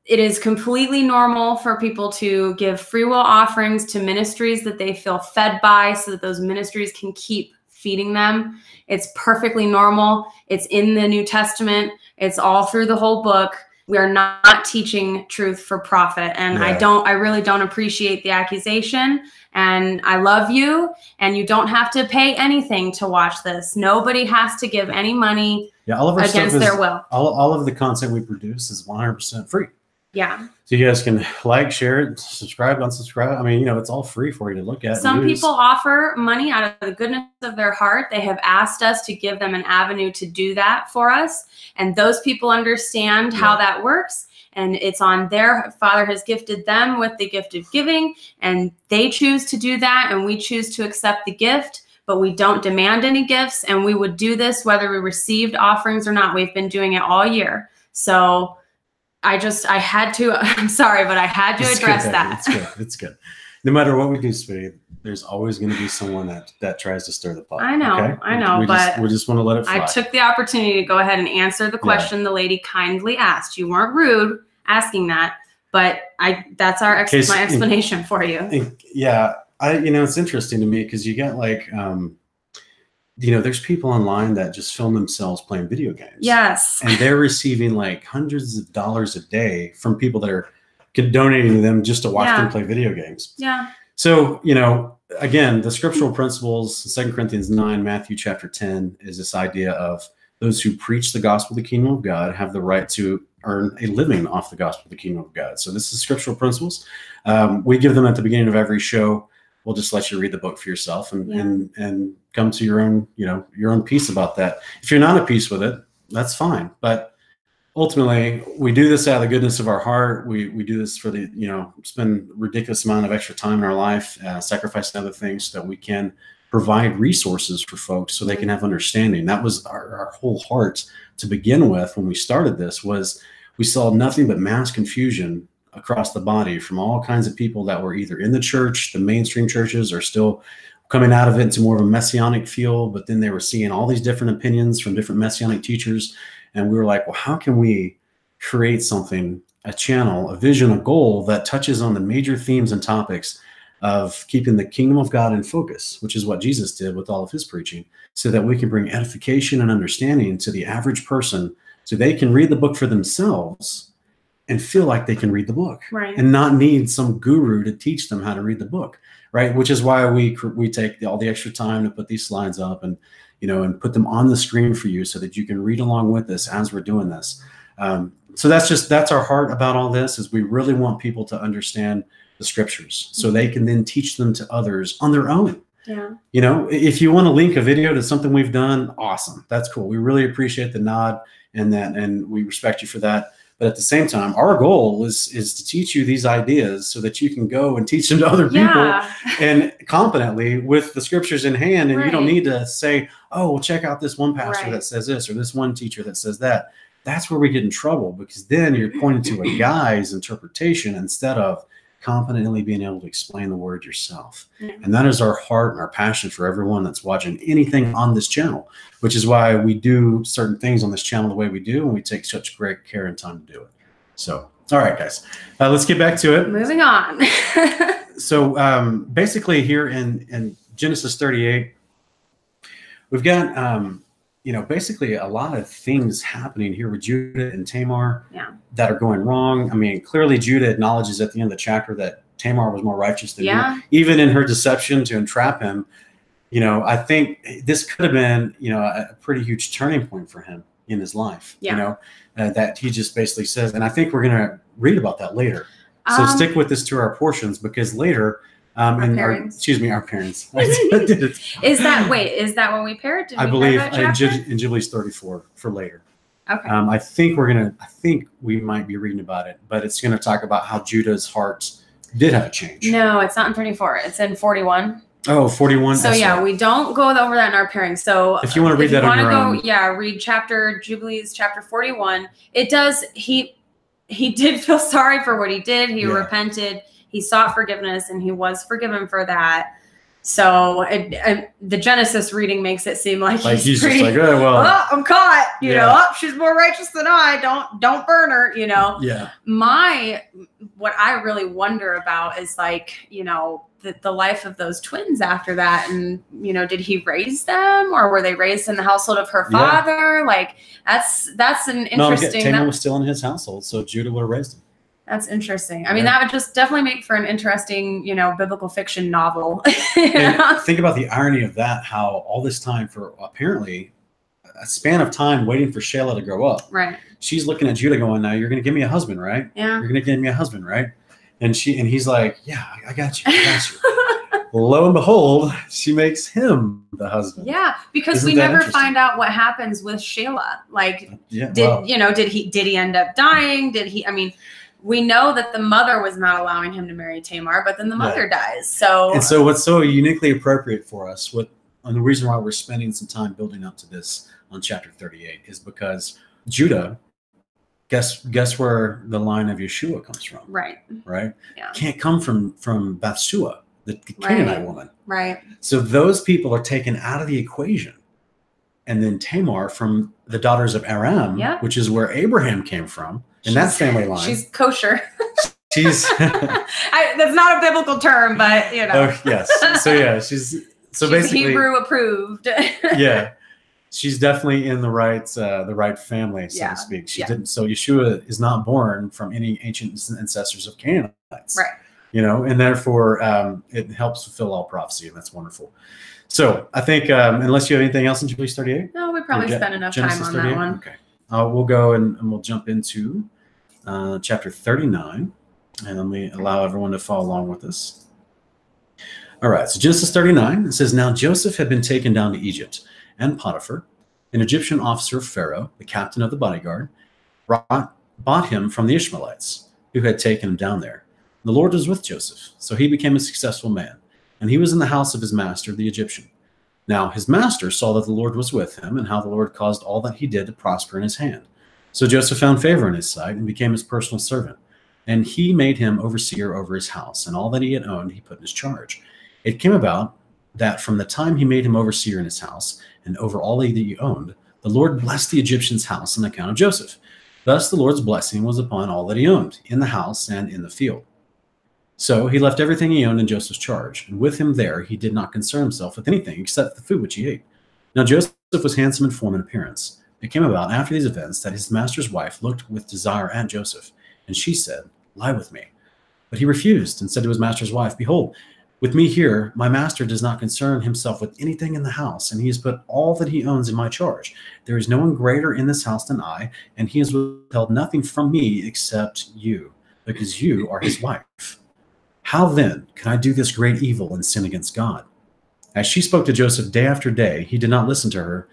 It is completely normal for people to give free will offerings to ministries that they feel fed by, so that those ministries can keep feeding them. It's perfectly normal. It's in the New Testament. It's all through the whole book. We are not teaching truth for profit. And I really don't appreciate the accusation. And I love you. And you don't have to pay anything to watch this. Nobody has to give any money all of our against their will. All of the content we produce is 100% free. Yeah. So you guys can like, share it, subscribe, unsubscribe. I mean, it's all free for you to look at. Some people offer money out of the goodness of their heart. They have asked us to give them an avenue to do that for us. And those people understand how that works. And it's on their Father has gifted them with the gift of giving. And they choose to do that. And we choose to accept the gift. But we don't demand any gifts. And we would do this whether we received offerings or not. We've been doing it all year. So I'm sorry, but I had to address that. It's good. No matter what we do, sweetie, there's always going to be someone that tries to stir the pot. I know, okay? We just want to let it fly. I took the opportunity to go ahead and answer the question the lady kindly asked. You weren't rude asking that, but that's my explanation for you. Yeah, it's interesting to me because you get like, there's people online that just film themselves playing video games. Yes. And they're receiving like hundreds of dollars a day from people that are donating to them just to watch them play video games. Yeah. So, again, the scriptural principles, 2 Corinthians 9, Matthew chapter 10, is this idea of those who preach the gospel of the kingdom of God have the right to earn a living off the gospel of the kingdom of God. So this is scriptural principles. We give them at the beginning of every show. We'll just let you read the book for yourself and come to your own peace about that. If you're not at peace with it, that's fine. But ultimately, we do this out of the goodness of our heart. We do this for spend ridiculous amount of extra time in our life, sacrificing other things so that we can provide resources for folks so they can have understanding. That was our whole heart to begin with when we started this. Was we saw nothing but mass confusion across the body from all kinds of people that were either in the church, the mainstream churches, or still coming out of it into more of a messianic feel, but then they were seeing all these different opinions from different messianic teachers. And we were like, well, how can we create something, a channel, a vision, a goal that touches on the major themes and topics of keeping the kingdom of God in focus, which is what Jesus did with all of his preaching, so that we can bring edification and understanding to the average person so they can read the book for themselves and feel like they can read the book, Right. and not need some guru to teach them how to read the book, right? Which is why we take all the extra time to put these slides up and, you know, and put them on the screen for you so that you can read along with us as we're doing this. So that's our heart about all this, is we really want people to understand the scriptures so they can then teach them to others on their own. Yeah. You know, if you want to link a video to something we've done, awesome. That's cool. We really appreciate the nod and we respect you for that. But at the same time, our goal is to teach you these ideas so that you can go and teach them to other people and competently with the scriptures in hand. And you don't need to say, oh, well, check out this one pastor that says this or this one teacher that says that. That's where we get in trouble, because then you're pointing to a guy's interpretation instead of competently being able to explain the word yourself. And that is our heart and our passion for everyone that's watching anything on this channel, which is why we do certain things on this channel the way we do, and we take such great care and time to do it. So, all right, guys, let's get back to it. Moving on. So basically here in Genesis 38, we've got, you know, basically a lot of things happening here with Judah and Tamar that are going wrong. I mean, clearly Judah acknowledges at the end of the chapter that Tamar was more righteous than him, even in her deception to entrap him. You know, I think this could have been, you know, a pretty huge turning point for him in his life, you know, that he just basically says, and I think we're going to read about that later. So stick with this to our portions, because later, our parents. Our parents. Is that what we paired? I believe in Jubilees 34 for later. Okay. I think we might be reading about it, but it's going to talk about how Judah's heart did have a change. No, it's not in 34. It's in 41. Oh, 41. So we don't go over that in our pairing. So if you want to read that on your own. Read Jubilees chapter 41. It does. He did feel sorry for what he did. He repented. He sought forgiveness, and he was forgiven for that. So the Genesis reading makes it seem like he's pretty, just like, oh, well, I'm caught. You know, she's more righteous than I. Don't burn her. You know. Yeah. What I really wonder about is, like, you know, the life of those twins after that, and, you know, did he raise them, or were they raised in the household of her father? Like, that's an interesting. Tamar was still in his household, so Judah would have raised him. That's interesting. I mean, that would just definitely make for an interesting, you know, biblical fiction novel. And think about the irony of that, how all this time, for apparently a span of time waiting for Shelah to grow up. Right. She's looking at Judah going, now you're going to give me a husband, right? Yeah. You're going to give me a husband, right? And he's like, yeah, I got you. I got you. Lo and behold, she makes him the husband. Yeah, because we never find out what happens with Shelah. Like, did he end up dying? We know that the mother was not allowing him to marry Tamar, but then the mother dies. So what's so uniquely appropriate for us, and the reason why we're spending some time building up to this on chapter 38, is because Judah, guess where the line of Yeshua comes from? Right. Yeah. Can't come from Bathsheba, the Canaanite woman. Right. So those people are taken out of the equation. And then Tamar from the daughters of Aram, which is where Abraham came from, in that family line. She's kosher. That's not a biblical term, but, you know. Oh, yes. So she's basically Hebrew approved. Yeah. She's definitely in the right family, so to speak. She didn't. So Yeshua is not born from any ancient ancestors of Canaanites. Right. You know, and therefore it helps fulfill all prophecy, and that's wonderful. So I think, unless you have anything else in Jubilees 38? No, we probably spent enough time on that one. Okay. We'll go and we'll jump into chapter 39, and let me allow everyone to follow along with us. All right, so Genesis 39, it says, now Joseph had been taken down to Egypt, and Potiphar, an Egyptian officer of Pharaoh, the captain of the bodyguard, bought him from the Ishmaelites, who had taken him down there. The Lord was with Joseph, so he became a successful man, and he was in the house of his master, the Egyptian. Now his master saw that the Lord was with him, and how the Lord caused all that he did to prosper in his hand. So Joseph found favor in his sight and became his personal servant. And he made him overseer over his house, and all that he had owned he put in his charge. It came about that from the time he made him overseer in his house, and over all that he owned, the Lord blessed the Egyptian's house on account of Joseph. Thus the Lord's blessing was upon all that he owned, in the house and in the field. So he left everything he owned in Joseph's charge, and with him there he did not concern himself with anything except the food which he ate. Now Joseph was handsome in form and appearance. It came about after these events that his master's wife looked with desire at Joseph, and she said, "Lie with me." But he refused and said to his master's wife, "Behold, with me here, my master does not concern himself with anything in the house, and he has put all that he owns in my charge. There is no one greater in this house than I, and he has withheld nothing from me except you, because you are his wife. How then can I do this great evil and sin against God?" As she spoke to Joseph day after day, he did not listen to her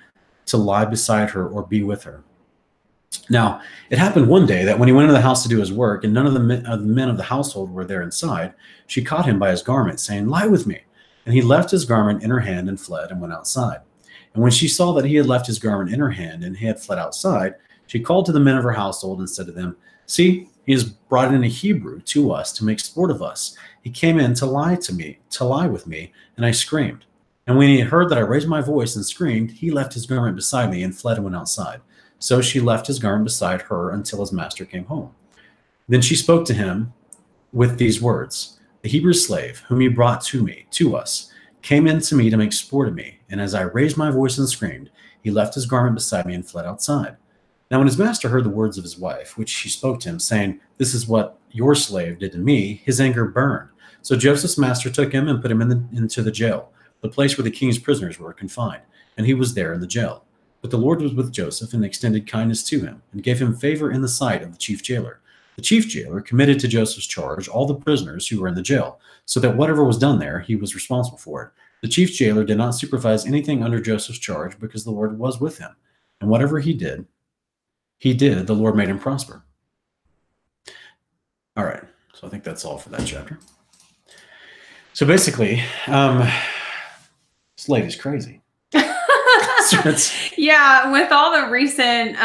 to lie beside her or be with her. Now, it happened one day that when he went into the house to do his work, and none of the men of the household were there inside, she caught him by his garment, saying, "Lie with me." And he left his garment in her hand and fled and went outside. And when she saw that he had left his garment in her hand and he had fled outside, she called to the men of her household and said to them, "See, he has brought in a Hebrew to us to make sport of us. He came in to lie with me, and I screamed. And when he had heard that I raised my voice and screamed, he left his garment beside me and fled and went outside. So she left his garment beside her until his master came home. Then she spoke to him with these words, "The Hebrew slave, whom you brought to us, came in to me to make sport of me. And as I raised my voice and screamed, he left his garment beside me and fled outside." Now when his master heard the words of his wife, which she spoke to him, saying, "This is what your slave did to me," his anger burned. So Joseph's master took him and put him into the jail, the place where the king's prisoners were confined, and he was there in the jail. But the Lord was with Joseph and extended kindness to him, and gave him favor in the sight of the chief jailer. The chief jailer committed to Joseph's charge all the prisoners who were in the jail, so that whatever was done there, he was responsible for it. The chief jailer did not supervise anything under Joseph's charge, because the Lord was with him. And whatever he did, the Lord made him prosper. All right, so I think that's all for that chapter. So basically, this lady's crazy. Yeah, with all the recent,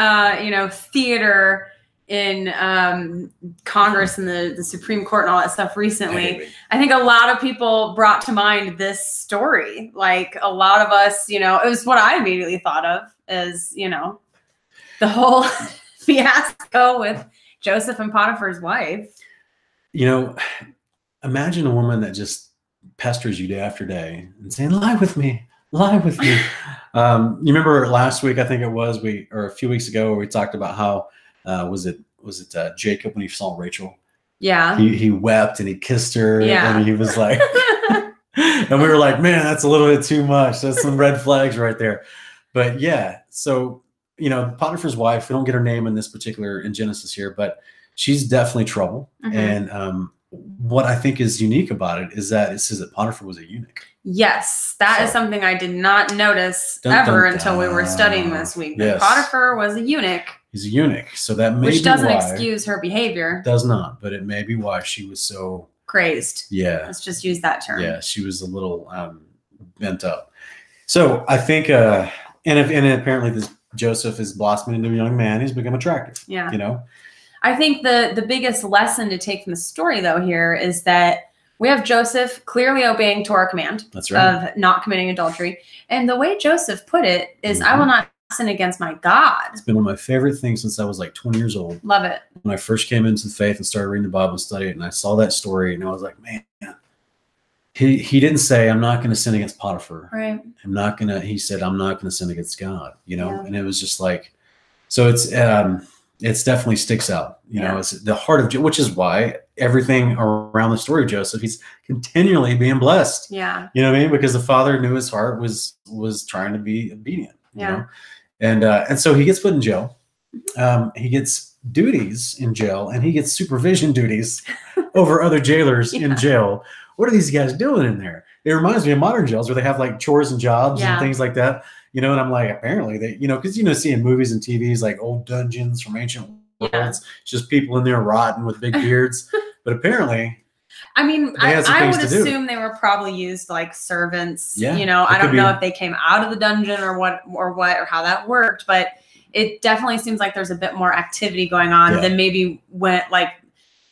theater in Congress and the Supreme Court and all that stuff recently, I think a lot of people brought to mind this story. Like a lot of us, it was what I immediately thought of as, the whole fiasco with Joseph and Potiphar's wife. Imagine a woman that just pesters you day after day and saying, "Lie with me, lie with me." You remember last week, I think it was, or a few weeks ago, where we talked about how, was it Jacob when he saw Rachel? Yeah. He wept and he kissed her. Yeah. And he was like, and we were like, man, that's a little bit too much. That's some red flags right there. But yeah, so, Potiphar's wife, we don't get her name in Genesis here, but she's definitely trouble. Mm-hmm. And what I think is unique about it is that it says that Potiphar was a eunuch. Yes, that is something I did not notice until we were studying this week. Yes. Potiphar was a eunuch. He's a eunuch, so that may which doesn't excuse her behavior. Does not, but it may be why she was so crazed. Yeah, let's just use that term. Yeah, she was a little bent up. So I think, and apparently this Joseph is blossoming into a young man. He's become attractive. Yeah, I think the biggest lesson to take from the story, though, here is that we have Joseph clearly obeying Torah command. That's right. Of not committing adultery. And the way Joseph put it is, I will not sin against my God. It's been one of my favorite things since I was like 20 years old. Love it. When I first came into the faith and started reading the Bible and studying it, and I saw that story, and I was like, man, he didn't say, I'm not going to sin against Potiphar. Right. He said, I'm not going to sin against God, And it was just like, so it's definitely sticks out, it's the heart of, which is why everything around the story of Joseph, he's continually being blessed. Yeah. You know what I mean? Because the father knew his heart was trying to be obedient, and so he gets put in jail. He gets duties in jail, and he gets supervision duties over other jailers in jail. What are these guys doing in there? It reminds me of modern jails where they have like chores and jobs and things like that. And I'm like, apparently they, because see in movies and TVs like old dungeons from ancient worlds, just people in there rotting with big beards. But apparently, I would assume they were probably used like servants. Yeah, I don't know if they came out of the dungeon or how that worked, but it definitely seems like there's a bit more activity going on than maybe went like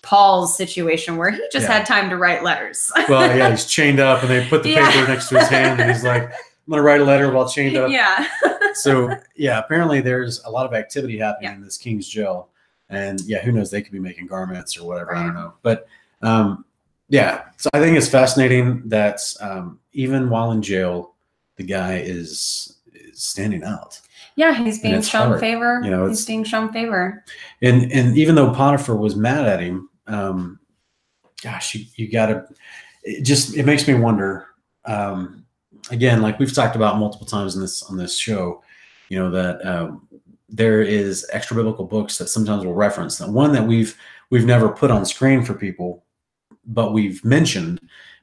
Paul's situation where he just had time to write letters. Well, yeah, he's chained up and they put the paper next to his hand and he's like, I'm going to write a letter while chained up. Yeah. So, yeah, apparently there's a lot of activity happening in this king's jail. And yeah, who knows? They could be making garments or whatever. Right. I don't know. But yeah, so I think it's fascinating that even while in jail, the guy is standing out. Yeah, he's being shown favor. You know, he's being shown favor. And even though Potiphar was mad at him, gosh, you gotta. It makes me wonder. Again, like we've talked about multiple times on this show, you know, that there is extra biblical books that sometimes we'll reference. The one that we've never put on screen for people, but we've mentioned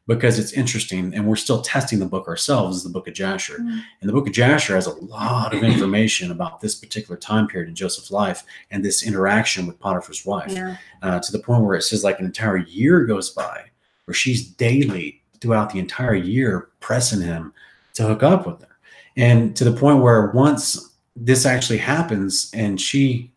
because it's interesting, and we're still testing the book ourselves, is the book of Jasher. Mm-hmm. And the book of Jasher has a lot of information about this particular time period in Joseph's life and this interaction with Potiphar's wife, to the point where it says like an entire year goes by where she's daily throughout the entire year pressing him to hook up with her. And to the point where once this actually happens and she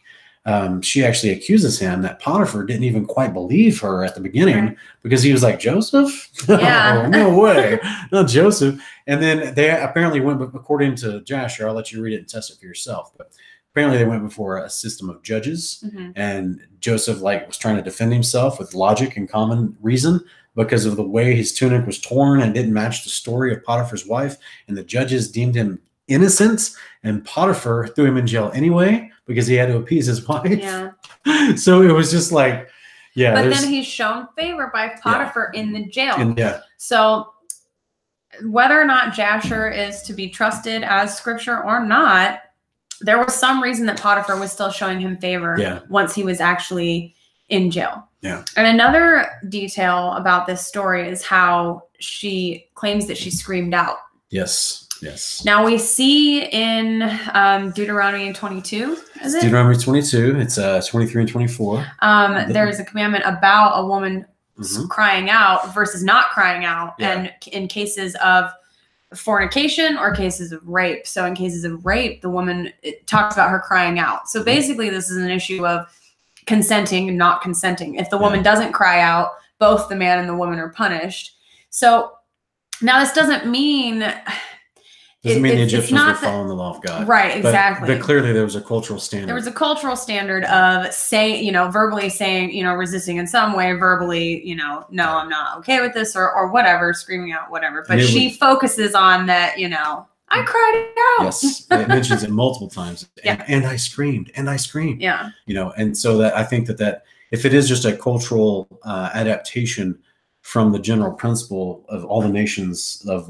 actually accuses him that Potiphar didn't even quite believe her at the beginning because he was like, Joseph? Yeah. No way, not Joseph. And then they apparently went, according to Jasher, I'll let you read it and test it for yourself, but apparently they went before a system of judges, and Joseph was trying to defend himself with logic and common reason because of the way his tunic was torn and didn't match the story of Potiphar's wife, and the judges deemed him innocent, and Potiphar threw him in jail anyway because he had to appease his wife. Yeah. So it was just like, yeah. But then he's shown favor by Potiphar in the jail. So whether or not Jasher is to be trusted as scripture or not, there was some reason that Potiphar was still showing him favor once he was actually in jail. Yeah. And another detail about this story is how she claims that she screamed out. Yes. Yes. Now we see in Deuteronomy 22, is it? Deuteronomy 22. It's 23 and 24. There is a commandment about a woman crying out versus not crying out, and in cases of fornication or cases of rape. So in cases of rape, the woman, it talks about her crying out. So basically, this is an issue of consenting and not consenting. If the woman doesn't cry out, both the man and the woman are punished. So now this doesn't mean. Doesn't mean the Egyptians were following the law of God. Right, exactly. But clearly there was a cultural standard. There was a cultural standard of verbally saying, resisting in some way, verbally, no, I'm not okay with this or whatever, screaming out, whatever. But she focuses on that, I cried out. Yes, it mentions it multiple times. And I screamed, Yeah. And so that I think that if it is just a cultural adaptation from the general principle of all the nations of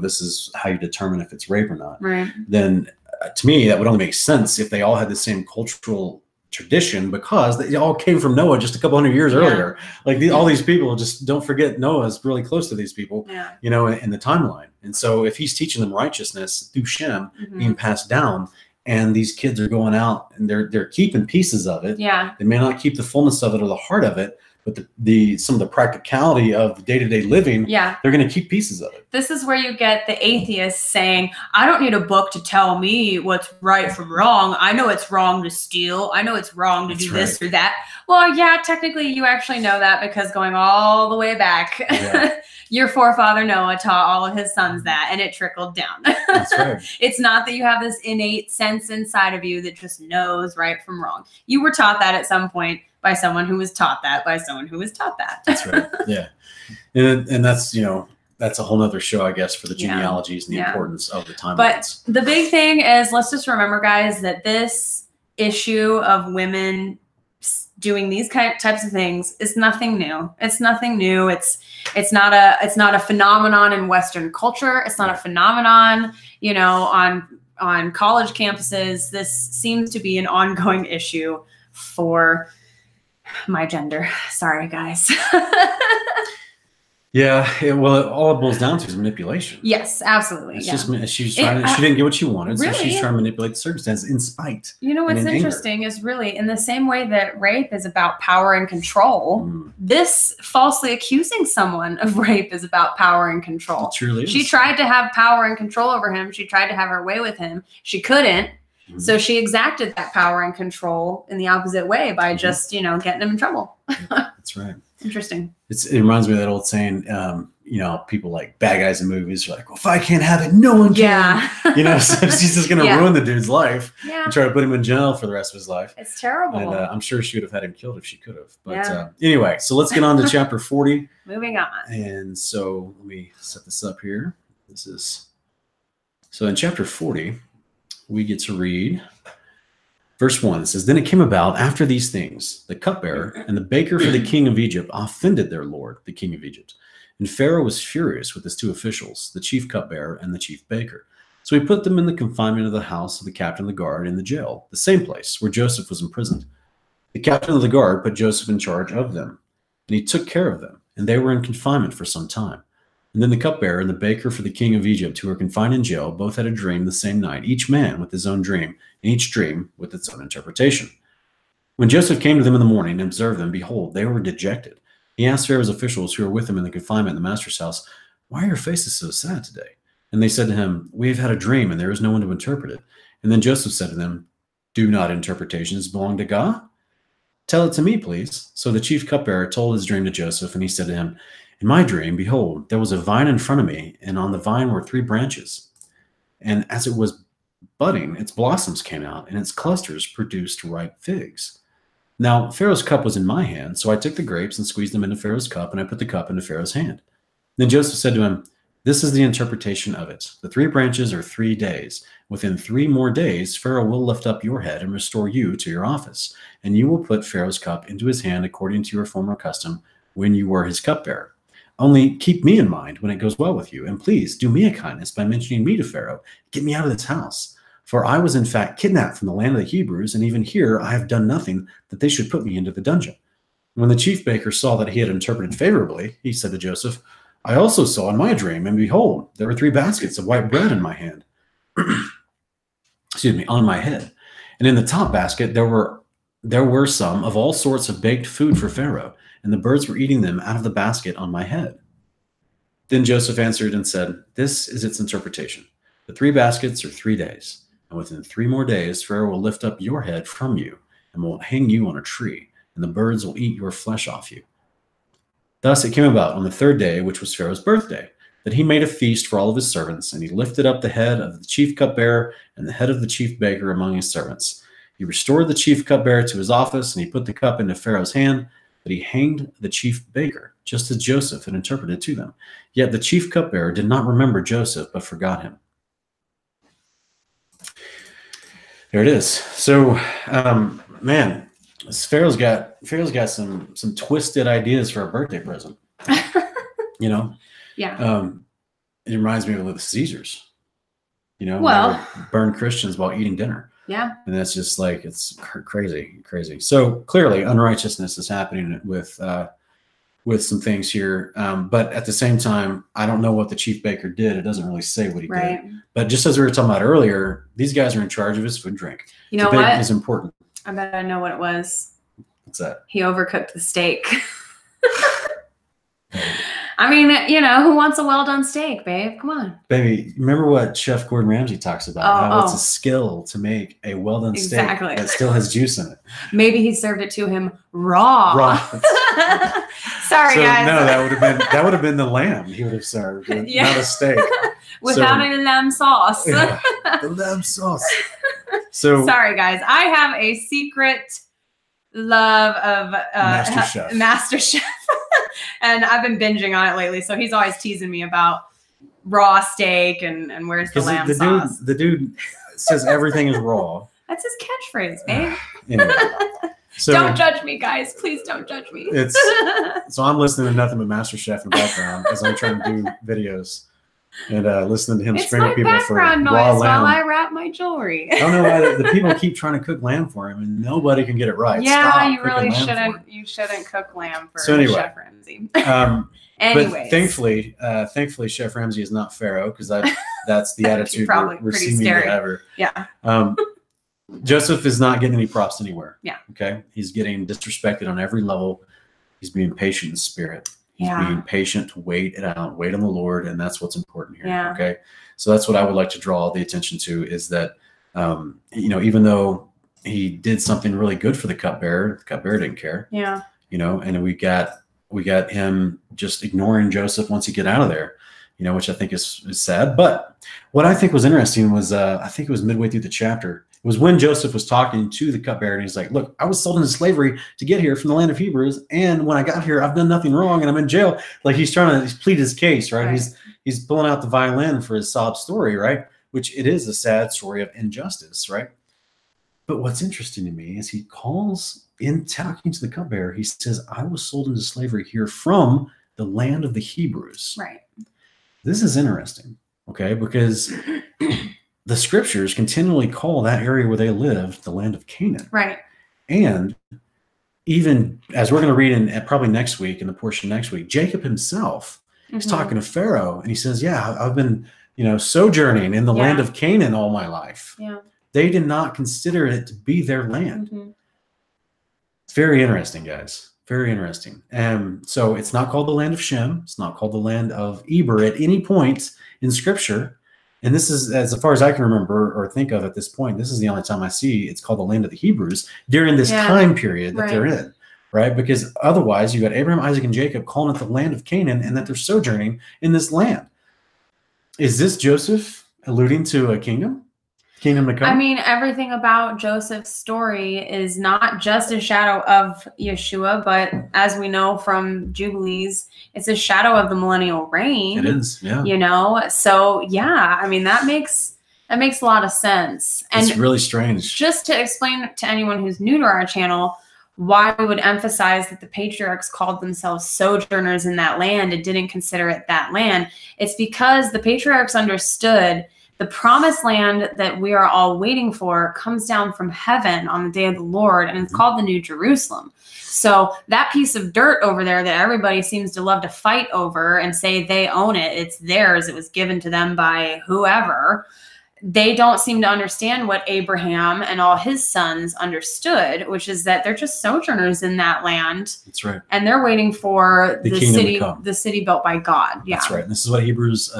this is how you determine if it's rape or not. Right. Then to me, that would only make sense if they all had the same cultural tradition, because they all came from Noah just a couple hundred years earlier. All these people, just don't forget Noah's really close to these people, in the timeline. And so if he's teaching them righteousness through Shem being passed down, and these kids are going out and they're keeping pieces of it. Yeah. They may not keep the fullness of it or the heart of it, but some of the practicality of day-to-day living, they're going to keep pieces of it. This is where you get the atheists saying, I don't need a book to tell me what's right from wrong. I know it's wrong to steal. I know it's wrong to do this or that. Well, yeah, technically you actually know that because going all the way back, your forefather Noah taught all of his sons that, and it trickled down. That's right. It's not that you have this innate sense inside of you that just knows right from wrong. You were taught that at some point by someone who was taught that by someone who was taught that. That's right. Yeah. And that's, that's a whole nother show, I guess, for the genealogies and the importance of the timelines. But the big thing is, let's just remember, guys, that this issue of women doing these types of things is nothing new. It's nothing new. It's not a phenomenon in Western culture. It's not a phenomenon, on college campuses. This seems to be an ongoing issue for my gender. Sorry, guys. All it boils down to is manipulation. Yes, absolutely. It's just she's trying. She didn't get what she wanted, so she's trying to manipulate the circumstances in spite. What's interesting is really in the same way that rape is about power and control. This falsely accusing someone of rape is about power and control. It truly is. She tried to have power and control over him. She tried to have her way with him. She couldn't. So she exacted that power and control in the opposite way by just, getting him in trouble. That's right. Interesting. It reminds me of that old saying, you know, people like bad guys in movies are like, well, if I can't have it, no one can. Yeah. You know, so she's just going to ruin the dude's life Yeah. and try to put him in jail for the rest of his life. It's terrible. And I'm sure she would have had him killed if she could have. But anyway, so let's get on to chapter 40. Moving on. And so let me set this up here. So in chapter 40, we get to read verse 1. It says, then it came about after these things, the cupbearer and the baker for the king of Egypt offended their lord, the king of Egypt. And Pharaoh was furious with his 2 officials, the chief cupbearer and the chief baker. So he put them in the confinement of the house of the captain of the guard in the jail, the same place where Joseph was imprisoned. The captain of the guard put Joseph in charge of them, and he took care of them, and they were in confinement for some time. And then the cupbearer and the baker for the king of Egypt, who were confined in jail, both had a dream the same night, each man with his own dream, and each dream with its own interpretation. When Joseph came to them in the morning and observed them, behold, they were dejected. He asked Pharaoh's officials who were with him in the confinement in the master's house, why are your faces so sad today? And they said to him, we have had a dream, and there is no one to interpret it. And then Joseph said to them, do not interpretations belong to God? Tell it to me, please. So the chief cupbearer told his dream to Joseph, and he said to him, in my dream, behold, there was a vine in front of me, and on the vine were 3 branches. And as it was budding, its blossoms came out, and its clusters produced ripe figs. Now Pharaoh's cup was in my hand, so I took the grapes and squeezed them into Pharaoh's cup, and I put the cup into Pharaoh's hand. Then Joseph said to him, this is the interpretation of it. The 3 branches are 3 days. Within 3 more days, Pharaoh will lift up your head and restore you to your office, and you will put Pharaoh's cup into his hand according to your former custom when you were his cupbearer. Only keep me in mind when it goes well with you, and please do me a kindness by mentioning me to Pharaoh. Get me out of this house. For I was in fact kidnapped from the land of the Hebrews, and even here I have done nothing that they should put me into the dungeon. When the chief baker saw that he had interpreted favorably, he said to Joseph, I also saw in my dream, and behold, there were 3 baskets of white bread in my hand. Excuse me, on my head. And in the top basket there were some of all sorts of baked food for Pharaoh, and the birds were eating them out of the basket on my head. Then Joseph answered and said, this is its interpretation. The 3 baskets are 3 days. And within 3 more days, Pharaoh will lift up your head from you and will hang you on a tree, and the birds will eat your flesh off you. Thus it came about on the 3rd day, which was Pharaoh's birthday, that he made a feast for all of his servants, and he lifted up the head of the chief cupbearer and the head of the chief baker among his servants. He restored the chief cupbearer to his office, and he put the cup into Pharaoh's hand, but he hanged the chief baker, just as Joseph had interpreted to them. Yet the chief cupbearer did not remember Joseph, but forgot him. There it is. So, man, Pharaoh's got some twisted ideas for a birthday present. You know? Yeah. It reminds me of the Caesars. You know, well, burn Christians while eating dinner. Yeah. And that's just like, it's crazy. So clearly unrighteousness is happening with some things here. But at the same time, I don't know what the chief baker did. It doesn't really say what he did. But just as we were talking about earlier, these guys are in charge of his food and drink. You know what? Is important. I bet I know what it was. What's that? He overcooked the steak. I mean, you know, who wants a well-done steak, babe? Come on. Baby, remember what Chef Gordon Ramsay talks about, how it's a skill to make a well-done steak that still has juice in it. Maybe he served it to him raw. Sorry, guys. No, that would have been the lamb he would have served, not a steak. Without any lamb sauce. Yeah, the lamb sauce. So sorry, guys. I have a secret love of MasterChef. And I've been binging on it lately, so he's always teasing me about raw steak and where's the lamb sauce. The dude says everything is raw. That's his catchphrase, babe. Anyway, so don't judge me, guys. Please don't judge me. So I'm listening to nothing but MasterChef in the background as I'm trying to do videos and listening to him scream at people for raw lamb. It's my background noise while I wrap my jewelry. I don't know why the people keep trying to cook lamb for him, and nobody can get it right. Yeah, Stop you really shouldn't. You shouldn't cook lamb for Chef Ramsay. But thankfully, Chef Ramsay is not Pharaoh, because that's the attitude we're seeming to have. Yeah. Joseph is not getting any props anywhere. Yeah. Okay. He's getting disrespected on every level. He's being patient in spirit. He's being patient to wait it out, wait on the Lord, and that's what's important here. Yeah. Okay. So that's what I would like to draw the attention to, is that you know, even though he did something really good for the cupbearer didn't care. Yeah. You know, and we got we got him just ignoring Joseph once he get out of there, you know, which I think is sad. But what I think was interesting was, I think it was midway through the chapter. It was when Joseph was talking to the cupbearer, and he's like, look, I was sold into slavery to get here from the land of Hebrews. And when I got here, I've done nothing wrong and I'm in jail. Like he's trying to plead his case, right? He's pulling out the violin for his sob story, right? Which it is a sad story of injustice, right? But what's interesting to me is he calls in talking to the cupbearer, he says, I was sold into slavery here from the land of the Hebrews. Right. This is interesting, okay? Because the scriptures continually call that area where they lived the land of Canaan. Right. And even as we're going to read in probably next week, in the portion next week, Jacob himself is talking to Pharaoh, and he says, yeah, I've been, you know, sojourning in the land of Canaan all my life. Yeah. They did not consider it to be their land. It's very interesting, guys. Very interesting. So it's not called the land of Shem. It's not called the land of Eber at any point in Scripture. And this is, as far as I can remember or think of at this point, this is the only time I see it's called the land of the Hebrews during this time period that they're in, right? Because otherwise you got Abraham, Isaac, and Jacob calling it the land of Canaan and that they're sojourning in this land. Is this Joseph alluding to a kingdom? Kingdom to come? I mean, everything about Joseph's story is not just a shadow of Yeshua, but as we know from Jubilees, it's a shadow of the millennial reign. It is, yeah. You know, so yeah, I mean that makes a lot of sense. And it's really strange. Just to explain to anyone who's new to our channel why we would emphasize that the patriarchs called themselves sojourners in that land and didn't consider it that land, it's because the patriarchs understood the promised land that we are all waiting for comes down from heaven on the day of the Lord, and it's called the New Jerusalem. So that piece of dirt over there that everybody seems to love to fight over and say they own it, it's theirs, it was given to them by whoever, they don't seem to understand what Abraham and all his sons understood, which is that they're just sojourners in that land. That's right. And they're waiting for the city built by God. Yeah. That's right. And this is what Hebrews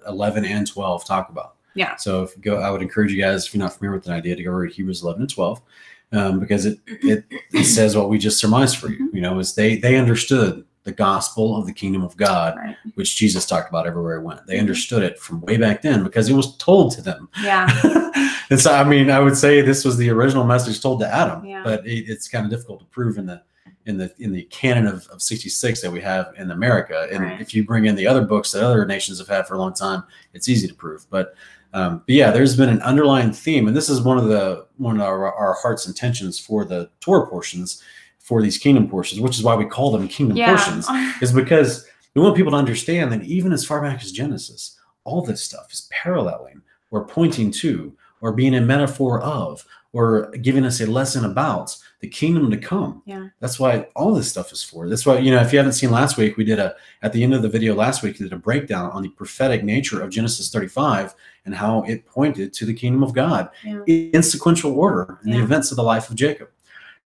11 and 12 talk about. Yeah. So if you go, I would encourage you guys, if you're not familiar with the idea, to go read Hebrews 11 and 12, because it says what we just surmised for you. You know, is they understood the gospel of the kingdom of God, which Jesus talked about everywhere he went. They understood it from way back then because it was told to them. Yeah. And so, I mean, I would say this was the original message told to Adam, but it's kind of difficult to prove in the canon of 66 that we have in America. And if you bring in the other books that other nations have had for a long time, it's easy to prove. But yeah, there's been an underlying theme, and this is one of our heart's intentions for the Torah portions, for these kingdom portions, which is why we call them kingdom portions, is because we want people to understand that even as far back as Genesis, all this stuff is paralleling or pointing to or being a metaphor of or giving us a lesson about the kingdom to come. Yeah. That's why all this stuff is for. That's why, you know, if you haven't seen last week, we did at the end of the video last week, we did a breakdown on the prophetic nature of Genesis 35 and how it pointed to the kingdom of God in sequential order in the events of the life of Jacob.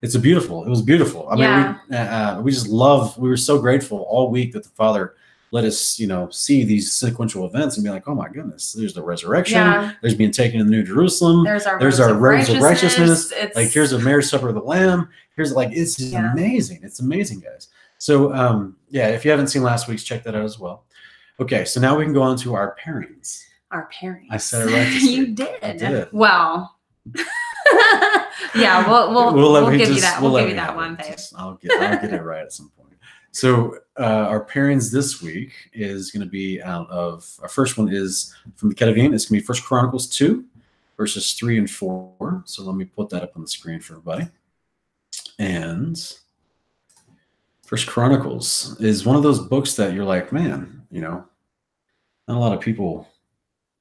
It was beautiful. I mean, we were so grateful all week that the Father let us, you know, see these sequential events and be like, oh my goodness, there's the resurrection, there's being taken to the New Jerusalem, there's our robes of righteousness, like here's a marriage supper of the Lamb, here's like, it's just amazing. It's amazing, guys. So yeah, if you haven't seen last week's, check that out as well. Okay, so now we can go on to our pairings. Our pairings. I said it right. You did. I did. Well. Yeah, we'll give you that. We'll give you that one, babe. I'll get it right at some point. So our pairings this week is going to be out of, our first one is from the Ketuvim. It's going to be 1 Chronicles 2, verses 3 and 4. So let me put that up on the screen for everybody. And 1 Chronicles is one of those books that you're like, man, you know, not a lot of people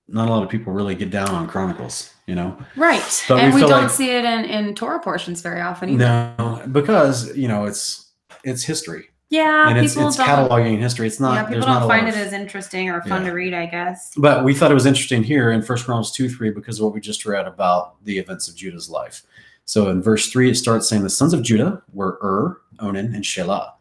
really get down on Chronicles, you know? Right. But and we don't see it in Torah portions very often either. No, because, you know, it's history. Yeah. And it's cataloging history. It's not, yeah, people don't find it as interesting or fun to read, I guess. But we thought it was interesting here in 1 Chronicles 2:3 because of what we just read about the events of Judah's life. So in verse 3, it starts saying the sons of Judah were Onan, and Shelah.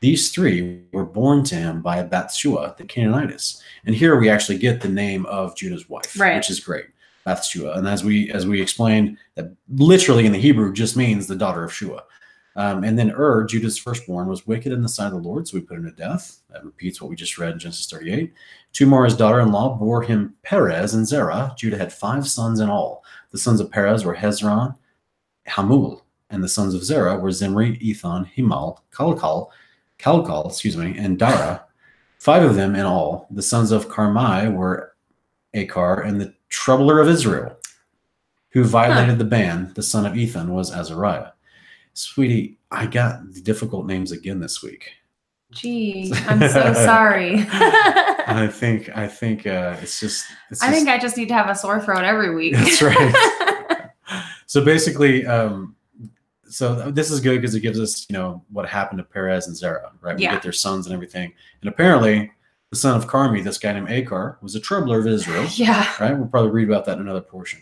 These three were born to him by Bathshua, the Canaanitess. And here we actually get the name of Judah's wife, which is great, Bathshua. And as we explained, that literally in the Hebrew just means the daughter of Shua. And then Judah's firstborn, was wicked in the sight of the Lord, so we put him to death. That repeats what we just read in Genesis 38. Tamar, his daughter-in-law, bore him Perez and Zerah. Judah had 5 sons in all. The sons of Perez were Hezron, Hamul, and the sons of Zerah were Zimri, Ethan, Himal, Kalkal, and Dara. 5 of them in all. The sons of Carmi were Achar, and the troubler of Israel, who violated the ban, the son of Ethan, was Azariah. Sweetie, I got the difficult names again this week. Gee, I'm so sorry. I think it's just. I think I just need to have a sore throat every week. That's right. So basically, so this is good because it gives us, what happened to Perez and Zerah, right? We get their sons and everything. And apparently, the son of Carmi, this guy named Achar, was a troubler of Israel. Yeah. Right. We'll probably read about that in another portion.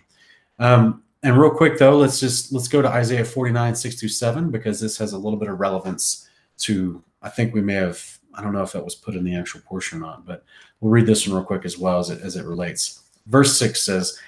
And real quick though, let's go to Isaiah 49:6-7, because this has a little bit of relevance to. I think we may have. I don't know if that was put in the actual portion or not, but we'll read this one real quick as well as it relates. Verse 6 says,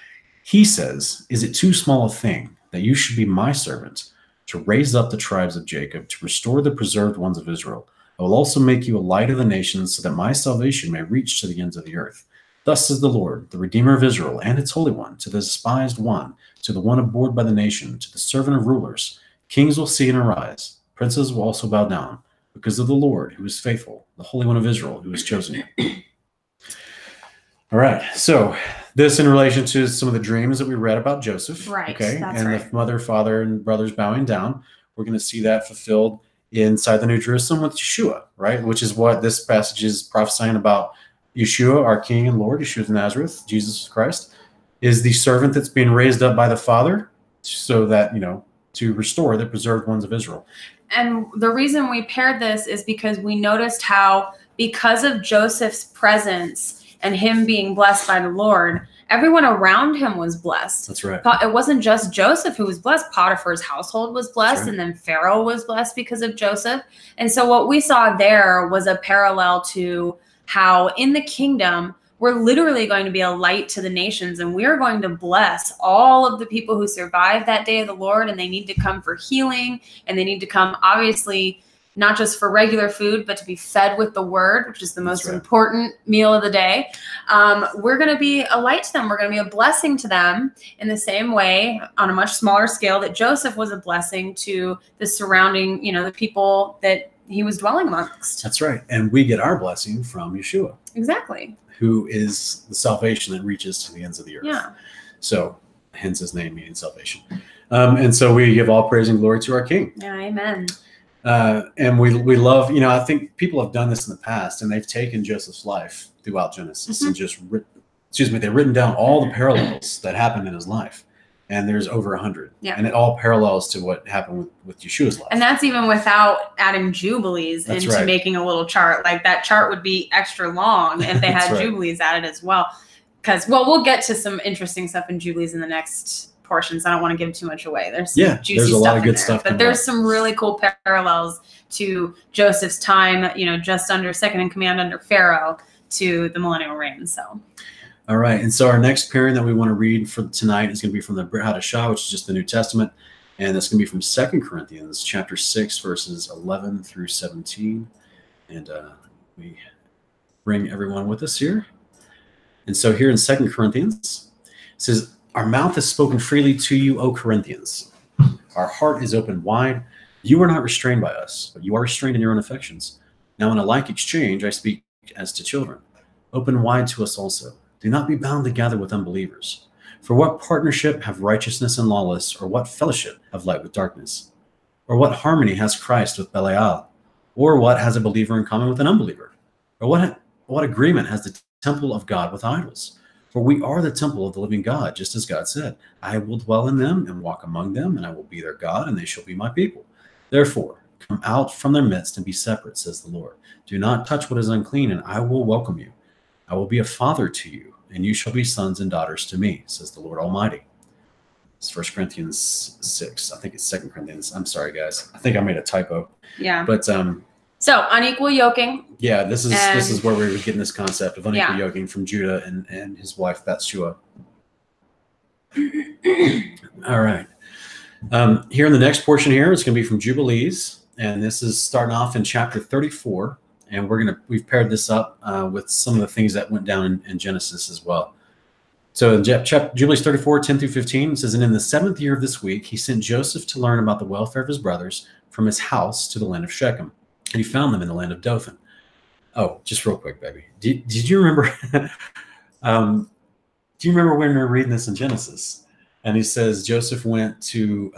"He says, is it too small a thing that you should be my servant, to raise up the tribes of Jacob, to restore the preserved ones of Israel? I will also make you a light of the nations, so that my salvation may reach to the ends of the earth. Thus says the Lord, the Redeemer of Israel, and its Holy One, to the despised one, to the one abhorred by the nation, to the servant of rulers. Kings will see and arise. Princes will also bow down, because of the Lord, who is faithful, the Holy One of Israel, who has chosen you." All right. So this in relation to some of the dreams that we read about Joseph. Right. Okay. That's and right. the mother, father, and brothers bowing down. We're going to see that fulfilled inside the New Jerusalem with Yeshua, right? Which is what this passage is prophesying about. Yeshua, our King and Lord, Yeshua of Nazareth, Jesus Christ, is the servant that's being raised up by the Father so that, to restore the preserved ones of Israel. And the reason we paired this is because we noticed how, because of Joseph's presence and him being blessed by the Lord, everyone around him was blessed. That's right. It wasn't just Joseph who was blessed. Potiphar's household was blessed, right. And then Pharaoh was blessed because of Joseph. And so what we saw there was a parallel to how in the kingdom, we're literally going to be a light to the nations, and we're going to bless all of the people who survive that day of the Lord, and they need to come for healing, and they need to come, obviously, not just for regular food, but to be fed with the word, which is the most important meal of the day. We're going to be a light to them. We're going to be a blessing to them in the same way, on a much smaller scale, that Joseph was a blessing to the surrounding, the people that he was dwelling amongst. That's right. And we get our blessing from Yeshua. Exactly. Who is the salvation that reaches to the ends of the earth. Yeah. So hence his name meaning salvation. And so we give all praise and glory to our King. Yeah, amen. And we love, I think people have done this in the past, and they've taken Joseph's life throughout Genesis and just they've written down all the parallels that happened in his life. And there's over 100. Yeah. And it all parallels to what happened with Yeshua's life. And that's even without adding Jubilees into making a little chart. Like, that chart would be extra long if they had Jubilees added as well. Because, we'll get to some interesting stuff in Jubilees in the next portions. I don't want to give too much away. There's some juicy there's a stuff lot of good there. stuff. But there's some really cool parallels to Joseph's time, just under second in command under Pharaoh, to the millennial reign. So. All right. And so our next pairing that we want to read for tonight is going to be from the Brit Hadashah, which is just the New Testament. And that's going to be from 2 Corinthians chapter 6, verses 11 through 17. And we bring everyone with us here. And so here in 2 Corinthians, it says, "Our mouth has spoken freely to you, O Corinthians. Our heart is open wide. You are not restrained by us, but you are restrained in your own affections. Now in a like exchange, I speak as to children. Open wide to us also. Do not be bound together with unbelievers. For what partnership have righteousness and lawless, or what fellowship have light with darkness? Or what harmony has Christ with Belial? Or what has a believer in common with an unbeliever? Or what agreement has the temple of God with idols? For we are the temple of the living God, just as God said, I will dwell in them and walk among them, and I will be their God, and they shall be my people. Therefore, come out from their midst and be separate, says the Lord. Do not touch what is unclean, and I will welcome you. I will be a father to you, and you shall be sons and daughters to me, says the Lord Almighty." It's 1 Corinthians 6. I think it's 2 Corinthians. I'm sorry, guys. I think I made a typo. Yeah. But so unequal yoking. Yeah, this is where we were getting this concept of unequal yoking from Judah and his wife Bathsheba. All right. Here in the next portion here, it's going to be from Jubilees, and this is starting off in chapter 34, and we've paired this up with some of the things that went down in Genesis as well. So in Jubilees 34, 10 through 15, it says, and in the 7th year of this week, he sent Joseph to learn about the welfare of his brothers from his house to the land of Shechem, and he found them in the land of Dothan. Oh, just real quick, baby. Did you remember? Do you remember when we were reading this in Genesis? And he says Joseph went to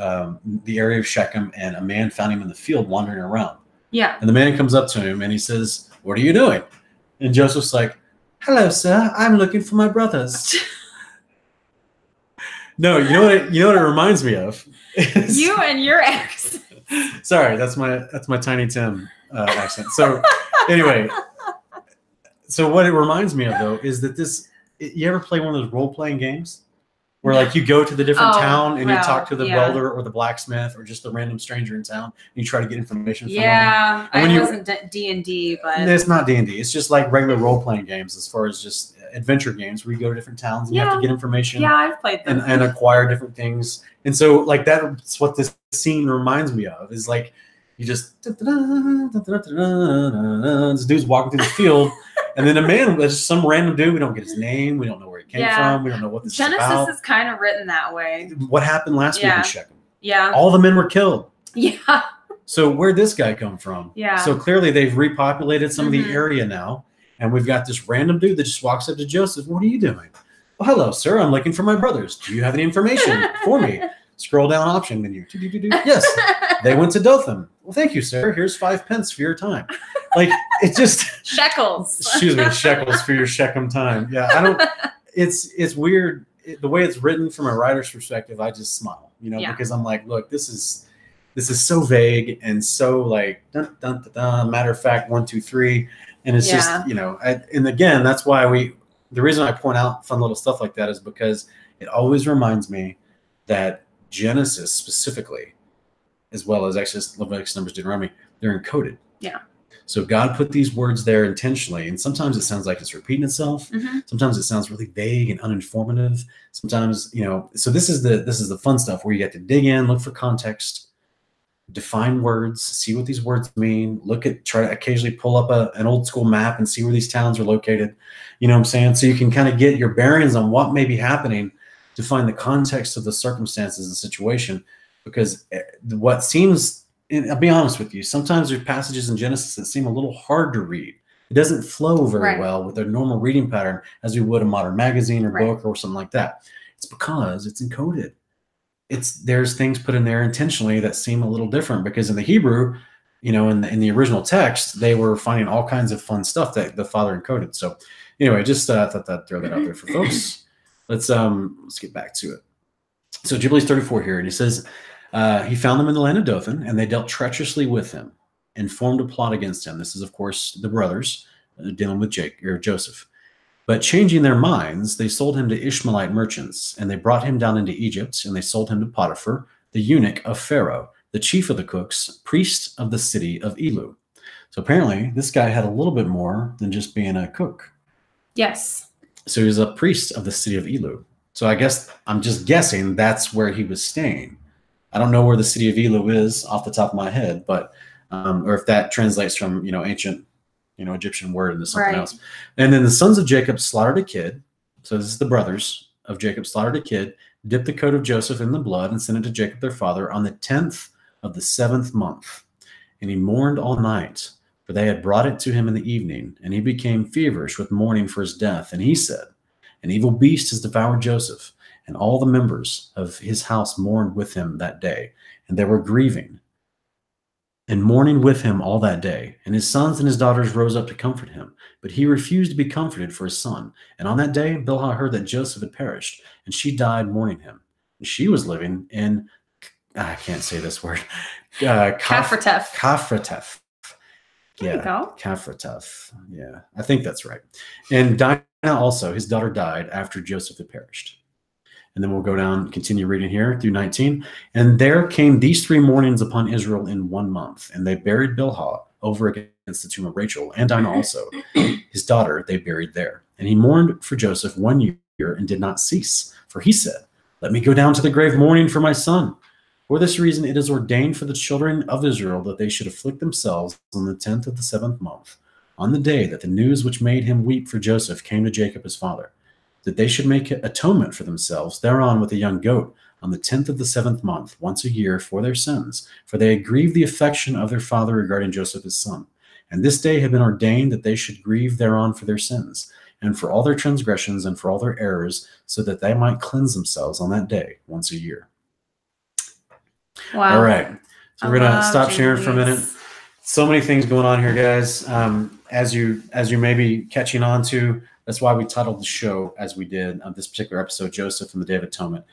the area of Shechem, and a man found him in the field wandering around. Yeah. And the man comes up to him and he says, "What are you doing?" And Joseph's like, "Hello, sir. I'm looking for my brothers." No, you know what it reminds me of? You and your ex. Sorry, that's my Tiny Tim accent. So anyway, so what it reminds me of though is that you ever play one of those role-playing games where like you go to the different town and you talk to the welder or the blacksmith or just the random stranger in town and you try to get information from them? Yeah, I wasn't D&D, but it's not D&D. It's just like regular role-playing games as far as just adventure games where you go to different towns and you have to get information. Yeah, I've played them. And acquire different things. And so like that's what this scene reminds me of is like you just this dude's walking through the field and then a man, just some random dude, we don't get his name, we don't know where he came from, we don't know what this is about. Genesis is kind of written that way. What happened last week in Shechem? Yeah. All the men were killed. Yeah. So where'd this guy come from? Yeah. So clearly they've repopulated some of the area now. And we've got this random dude that just walks up to Joseph. "What are you doing?" "Well, hello, sir. I'm looking for my brothers. Do you have any information for me?" Scroll down option menu. "Yes, they went to Dothan." "Well, thank you, sir. Here's 5 pence for your time." Like it just shekels. Excuse me, shekels for your Shechem time. Yeah, I don't. It's weird the way it's written from a writer's perspective. I just smile, because I'm like, look, this is so vague and so like dun, dun, dun, dun, matter of fact, 1, 2, 3, and it's just and again, that's why the reason I point out fun little stuff like that is because it always reminds me that Genesis specifically, as well as Exodus, Leviticus, Numbers, Deuteronomy, they're encoded. Yeah. So God put these words there intentionally, and sometimes it sounds like it's repeating itself. Sometimes it sounds really vague and uninformative. Sometimes, so this is the fun stuff where you get to dig in, look for context, define words, see what these words mean, try to occasionally pull up an old school map and see where these towns are located. You know what I'm saying? So you can kind of get your bearings on what may be happening to find the context of the circumstances and situation, because what seems, and I'll be honest with you, sometimes there's passages in Genesis that seem a little hard to read. It doesn't flow very well with their normal reading pattern as we would a modern magazine or book or something like that. It's because it's encoded. There's things put in there intentionally that seem a little different, because in the Hebrew, in the original text, they were finding all kinds of fun stuff that the Father encoded. So anyway, just thought I'd throw that out there for folks. Let's get back to it. So Jubilees 34 here, and he says, he found them in the land of Dothan, and they dealt treacherously with him and formed a plot against him. This is, of course, the brothers dealing with Joseph. But changing their minds, they sold him to Ishmaelite merchants, and they brought him down into Egypt, and they sold him to Potiphar, the eunuch of Pharaoh, the chief of the cooks, priest of the city of Elu. So apparently, this guy had a little bit more than just being a cook. Yes. So he was a priest of the city of Elu. So I guess I'm just guessing that's where he was staying. I don't know where the city of Elu is off the top of my head, but or if that translates from ancient Egyptian word into something else. And then the sons of Jacob slaughtered a kid. So this is the brothers of Jacob slaughtered a kid, dipped the coat of Joseph in the blood, and sent it to Jacob their father on the 10th of the 7th month. And he mourned all night, for they had brought it to him in the evening, and he became feverish with mourning for his death. And he said, "An evil beast has devoured Joseph." And all the members of his house mourned with him that day, and they were grieving and mourning with him all that day. And his sons and his daughters rose up to comfort him, but he refused to be comforted for his son. And on that day, Bilhah heard that Joseph had perished, and she died mourning him. And she was living in, I can't say this word, Kaphrateph. Kaphrateph. There you go. Kaphrateph. Yeah, I think that's right. And Dinah also, his daughter, died after Joseph had perished. And then we'll go down, continue reading here through 19. And there came these 3 mournings upon Israel in 1 month. And they buried Bilhah over against the tomb of Rachel, and Dinah also, his daughter, they buried there. And he mourned for Joseph 1 year and did not cease. For he said, "Let me go down to the grave mourning for my son. For this reason, it is ordained for the children of Israel that they should afflict themselves on the 10th of the 7th month, on the day that the news which made him weep for Joseph came to Jacob his father, that they should make atonement for themselves thereon with a young goat on the 10th of the 7th month, once a year, for their sins, for they had grieved the affection of their father regarding Joseph his son. And this day had been ordained that they should grieve thereon for their sins, and for all their transgressions, and for all their errors, so that they might cleanse themselves on that day once a year. Wow. All right. So we're going to stop sharing for a minute. So many things going on here, guys. As you may be catching on to, that's why we titled the show as we did on this particular episode, Joseph and the Day of Atonement.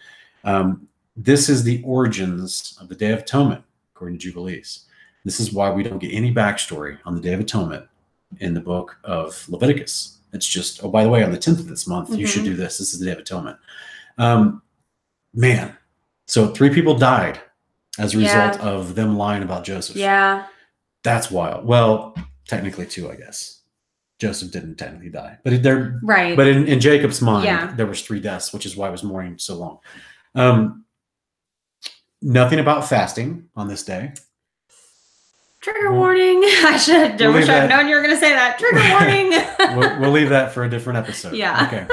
This is the origins of the Day of Atonement, according to Jubilees. This is why we don't get any backstory on the Day of Atonement in the book of Leviticus. It's just, oh, by the way, on the 10th of this month, you should do this. This is the Day of Atonement. Man, so 3 people died as a result of them lying about Joseph. Yeah. That's wild. Well, technically 2, I guess. Joseph didn't technically die. But they're right. But in Jacob's mind, there was 3 deaths, which is why it was mourning so long. Nothing about fasting on this day. Trigger warning. I wish I'd known you were going to say that. Trigger warning. We'll leave that for a different episode. Yeah. Okay.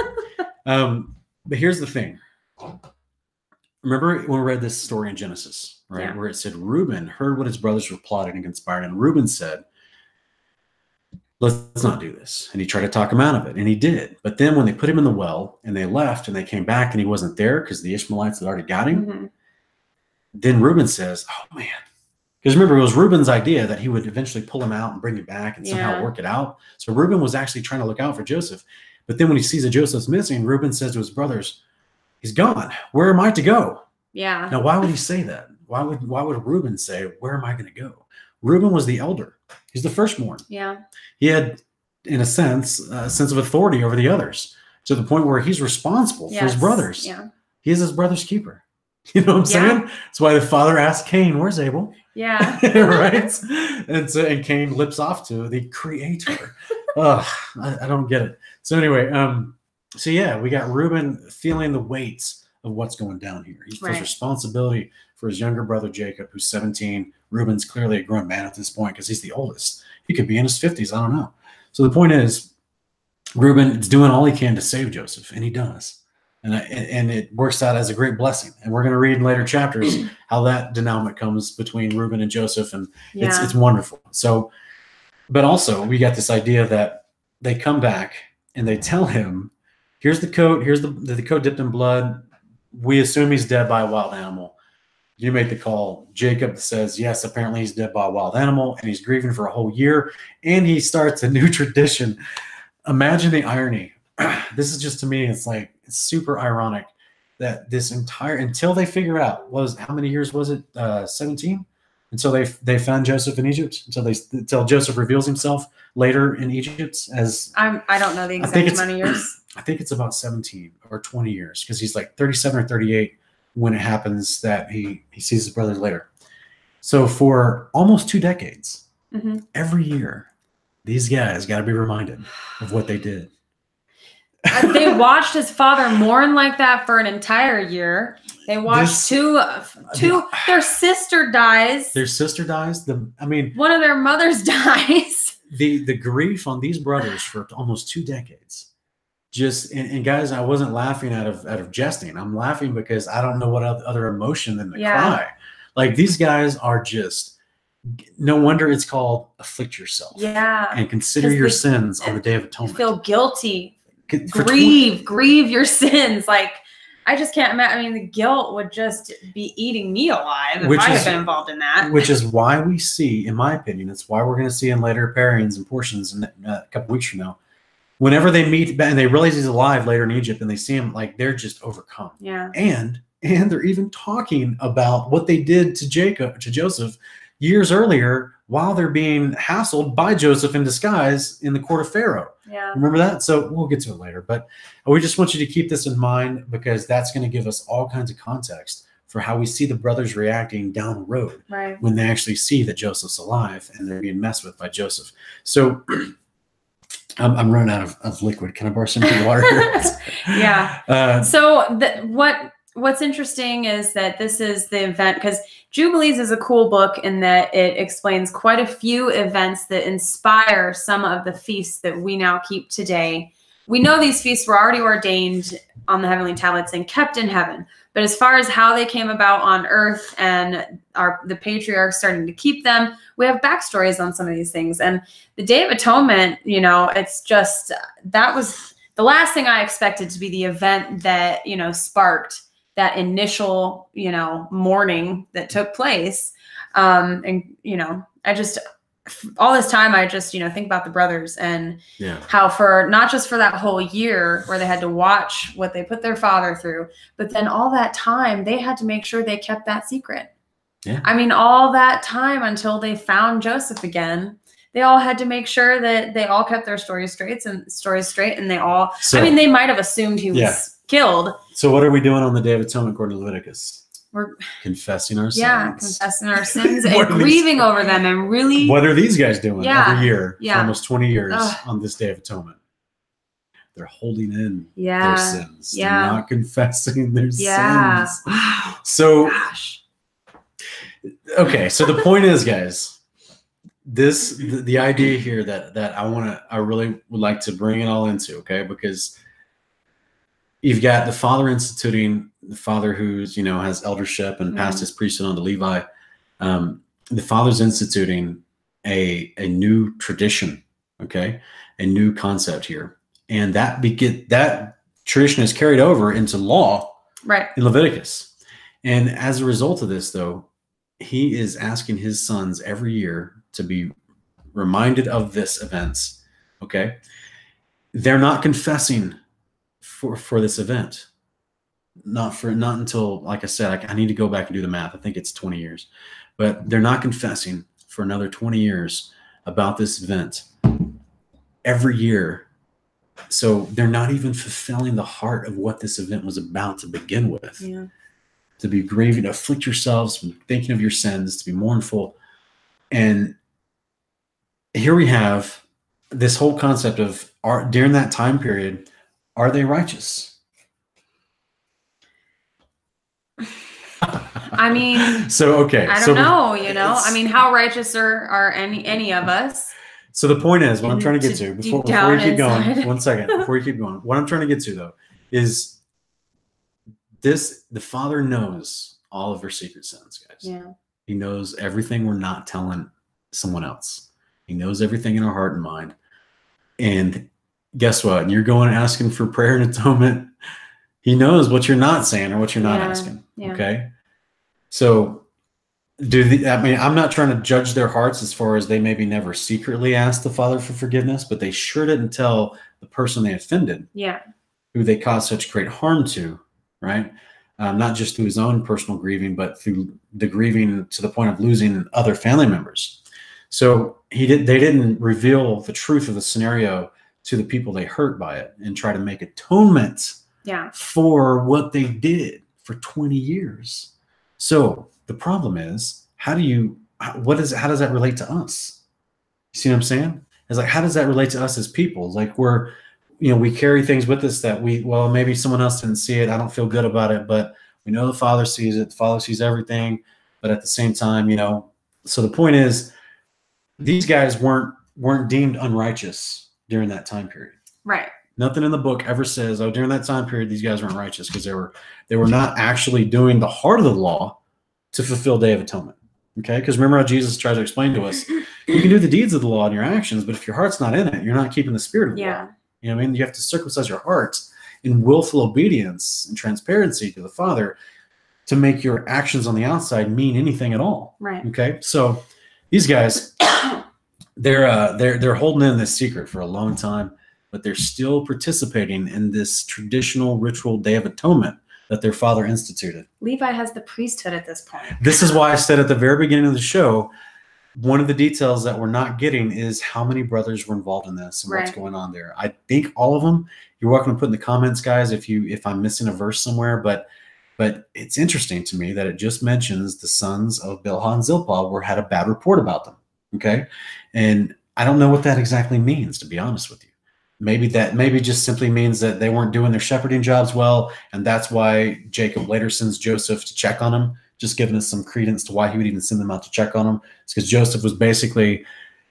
But here's the thing. Remember when we read this story in Genesis, right? Yeah. Where it said Reuben heard what his brothers were plotting and conspiring. And Reuben said, let's not do this. And he tried to talk him out of it. And he did. But then when they put him in the well and they left and they came back and he wasn't there because the Ishmaelites had already got him. Then Reuben says, oh, man. Because remember, it was Reuben's idea that he would eventually pull him out and bring him back and somehow work it out. So Reuben was actually trying to look out for Joseph. But then when he sees that Joseph's missing, Reuben says to his brothers, he's gone. Where am I to go? Yeah. Now, why would he say that? Why would Reuben say, where am I going to go? Reuben was the elder. He's the firstborn. Yeah. He had, in a sense of authority over the others to the point where he's responsible for his brothers. Yeah. He is his brother's keeper. You know what I'm saying? That's why the father asked Cain, where's Abel? Yeah. Right? And Cain lips off to the creator. I don't get it. So anyway, so yeah, we got Reuben feeling the weight of what's going down here. He feels responsibility for his younger brother, Jacob, who's 17. Reuben's clearly a grown man at this point because he's the oldest. He could be in his 50s. I don't know. So the point is, Reuben is doing all he can to save Joseph, and he does. And it works out as a great blessing. And we're going to read in later chapters how that denouement comes between Reuben and Joseph, and it's wonderful. So, but also we got this idea that they come back and they tell him, here's the coat, here's the coat dipped in blood. We assume he's dead by a wild animal. You make the call. Jacob says, yes, apparently he's dead by a wild animal, and he's grieving for a whole year. And he starts a new tradition. Imagine the irony. This is just, to me, it's super ironic that this entire, until they figure out, how many years was it? 17? Until they found Joseph in Egypt, until Joseph reveals himself later in Egypt as I don't know the exact amount of years. I think it's about 17 or 20 years, because he's like 37 or 38 when it happens that he sees his brothers later. So for almost 2 decades, every year, these guys got to be reminded of what they did. They watched his father mourn like that for an entire year. They watched their sister dies. Their sister dies. One of their mothers dies. The grief on these brothers for almost 2 decades. And guys, I wasn't laughing out of jesting. I'm laughing because I don't know what other emotion than the cry. Like, these guys are just, no wonder it's called afflict yourself. Yeah. And consider your sins on the Day of Atonement. Feel guilty. Grieve your sins. Like, I just can't imagine. I mean, the guilt would just be eating me alive if I had been involved in that. Which is why we see, in my opinion, it's why we're going to see in later parians and portions in a couple weeks from now, whenever they meet and they realize he's alive later in Egypt and they see him, like, they're just overcome. Yeah. And they're even talking about what they did to Joseph years earlier while they're being hassled by Joseph in disguise in the court of Pharaoh. Yeah. Remember that? So we'll get to it later. But we just want you to keep this in mind, because that's going to give us all kinds of context for how we see the brothers reacting down the road when they actually see that Joseph's alive and they're being messed with by Joseph. So I'm running out of liquid. Can I borrow some water? Yeah. So what what's interesting is that this is the event, because Jubilees is a cool book in that it explains quite a few events that inspire some of the feasts that we now keep today. We know these feasts were already ordained on the heavenly tablets and kept in heaven. But as far as how they came about on earth and the patriarchs starting to keep them, we have backstories on some of these things. And the Day of Atonement, you know, it's just, that was the last thing I expected to be the event that, you know, sparked that initial, you know, mourning that took place. And, you know, all this time, I just, you know, think about the brothers and how for not just for that whole year where they had to watch what they put their father through, but then all that time they had to make sure they kept that secret. Yeah. I mean, all that time until they found Joseph again, they all had to make sure that they all kept their stories straight and they all, I mean, they might have assumed he was killed. So what are we doing on the Day of Atonement according to Leviticus? We're confessing our sins. Yeah, confessing our sins and grieving over them and really. What are these guys doing every year for almost 20 years on this Day of Atonement? They're holding in their sins. They're not confessing their sins. Wow. So, okay. So the point is, guys, the idea here that I really would like to bring it all into, okay, because you've got the father instituting, the father who's, you know, has eldership and passed his priesthood on to Levi. The father's instituting a new tradition, okay, a new concept here, and that tradition is carried over into law, right, in Leviticus. And as a result of this, though, he is asking his sons every year to be reminded of this events. Okay, they're not confessing for this event. Not until, like I said, I need to go back and do the math. I think it's 20 years, but they're not confessing for another 20 years about this event every year. So they're not even fulfilling the heart of what this event was about to begin with. Yeah. To be grieving, to afflict yourselves, thinking of your sins, to be mournful. And here we have this whole concept of during that time period, are they righteous? I mean, so okay, I don't know. You know, I mean, how righteous are any of us? So the point is, what I'm trying to get to before you keep going, 1 second, before you keep going, what I'm trying to get to though is this: the Father knows all of our secret sins, guys. Yeah, He knows everything we're not telling someone else. He knows everything in our heart and mind. And guess what? And you're going asking for prayer and atonement. He knows what you're not saying or what you're not asking. Yeah. Okay. So I mean, I'm not trying to judge their hearts as far as they maybe never secretly asked the Father for forgiveness, but they sure didn't tell the person they offended, who they caused such great harm to, right? Not just through his own personal grieving, but through the grieving to the point of losing other family members. So they didn't reveal the truth of the scenario to the people they hurt by it and try to make atonement for what they did for 20 years. So the problem is, how does that relate to us? You see what I'm saying? It's like, how does that relate to us as people? Like we carry things with us that maybe someone else didn't see it. I don't feel good about it, but we know the Father sees it. The Father sees everything. But at the same time, you know, so the point is, these guys weren't deemed unrighteous during that time period. Right. Nothing in the book ever says, oh, during that time period, these guys weren't righteous, because they were not actually doing the heart of the law to fulfill Day of Atonement. Okay? Because remember how Jesus tried to explain to us, you can do the deeds of the law in your actions, but if your heart's not in it, you're not keeping the spirit of the law. You know what I mean? You have to circumcise your heart in willful obedience and transparency to the Father to make your actions on the outside mean anything at all. Right. Okay? So these guys, they're holding in this secret for a long time, but they're still participating in this traditional ritual Day of Atonement that their father instituted. Levi has the priesthood at this point. This is why I said at the very beginning of the show, one of the details that we're not getting is how many brothers were involved in this and what's going on there. I think all of them. You're welcome to put in the comments, guys, if I'm missing a verse somewhere, but it's interesting to me that it just mentions the sons of Bilhah and Zilpah had a bad report about them. Okay. And I don't know what that exactly means, to be honest with you. maybe just simply means that they weren't doing their shepherding jobs well, and that's why Jacob later sends Joseph to check on him, just giving us some credence to why he would even send them out to check on him. It's because Joseph was basically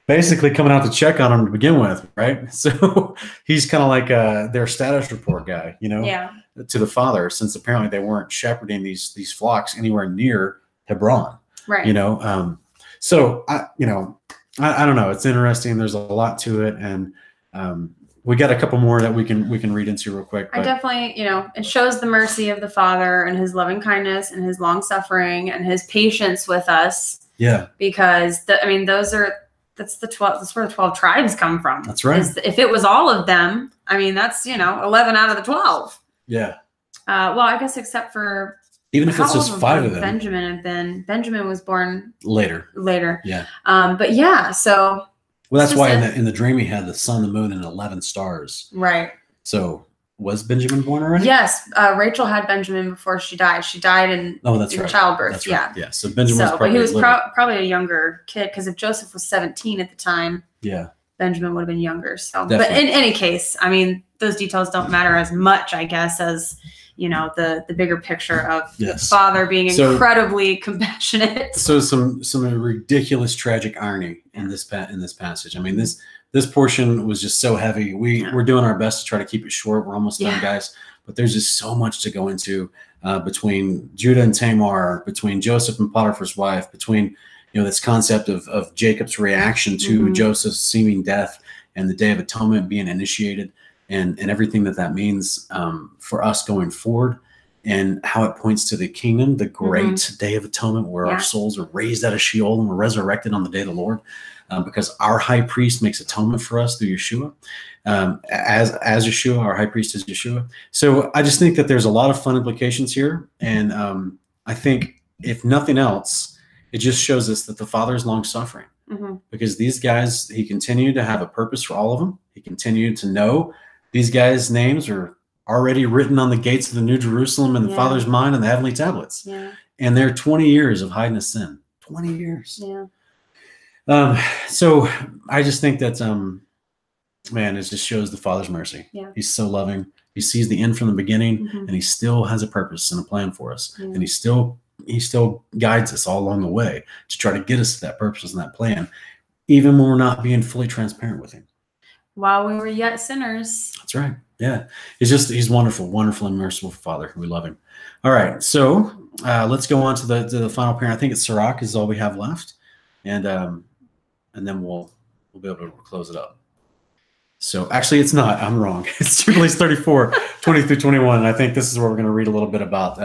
coming out to check on him to begin with, right? So he's kind of like their status report guy, to the father, since apparently they weren't shepherding these flocks anywhere near Hebron, right? So I don't know. It's interesting. There's a lot to it, and we got a couple more that we can read into real quick. I definitely, it shows the mercy of the Father and his loving kindness and his long suffering and his patience with us. Yeah. Because that's the 12. That's where the 12 tribes come from. That's right. If it was all of them, that's 11 out of the 12. Yeah. Well, I guess except for even if it's just 5 of them. Benjamin was born later. Yeah. But yeah, so. Well, that's why in the dream he had the sun, the moon, and 11 stars. Right. So was Benjamin born already? Yes. Rachel had Benjamin before she died. She died in childbirth. That's right. Yeah. So Benjamin was probably but he was probably a younger kid, because if Joseph was 17 at the time, Benjamin would have been younger. So, But in any case, those details don't matter as much, I guess, as the bigger picture of the Father being incredibly compassionate. So some ridiculous tragic irony in this passage. This portion was just so heavy. We're doing our best to try to keep it short. We're almost done, guys. But there's just so much to go into between Judah and Tamar, between Joseph and Potiphar's wife, between this concept of Jacob's reaction to Joseph's seeming death and the Day of Atonement being initiated. And everything that means for us going forward, and how it points to the kingdom, the great Day of Atonement, where our souls are raised out of Sheol and we're resurrected on the day of the Lord, because our high priest makes atonement for us through Yeshua. As Yeshua, our high priest is Yeshua. So I just think that there's a lot of fun implications here. And I think, if nothing else, it just shows us that the Father is long suffering, because these guys, he continued to have a purpose for all of them. He continued to know these guys' names are already written on the gates of the New Jerusalem in the Father's mind and the heavenly tablets. Yeah. And they're 20 years of hiding a sin. 20 years. Yeah. So I just think that, it just shows the Father's mercy. Yeah. He's so loving. He sees the end from the beginning, and he still has a purpose and a plan for us. Yeah. And he still guides us all along the way to try to get us to that purpose and that plan, even when we're not being fully transparent with him. While we were yet sinners. That's right. Yeah. He's wonderful, wonderful and merciful Father. We love him. All right. So let's go on to the final parent. I think it's Sirach is all we have left. And then we'll be able to close it up. So actually it's not. I'm wrong. It's Jubilees 34, 20 through 21. And I think this is where we're going to read a little bit about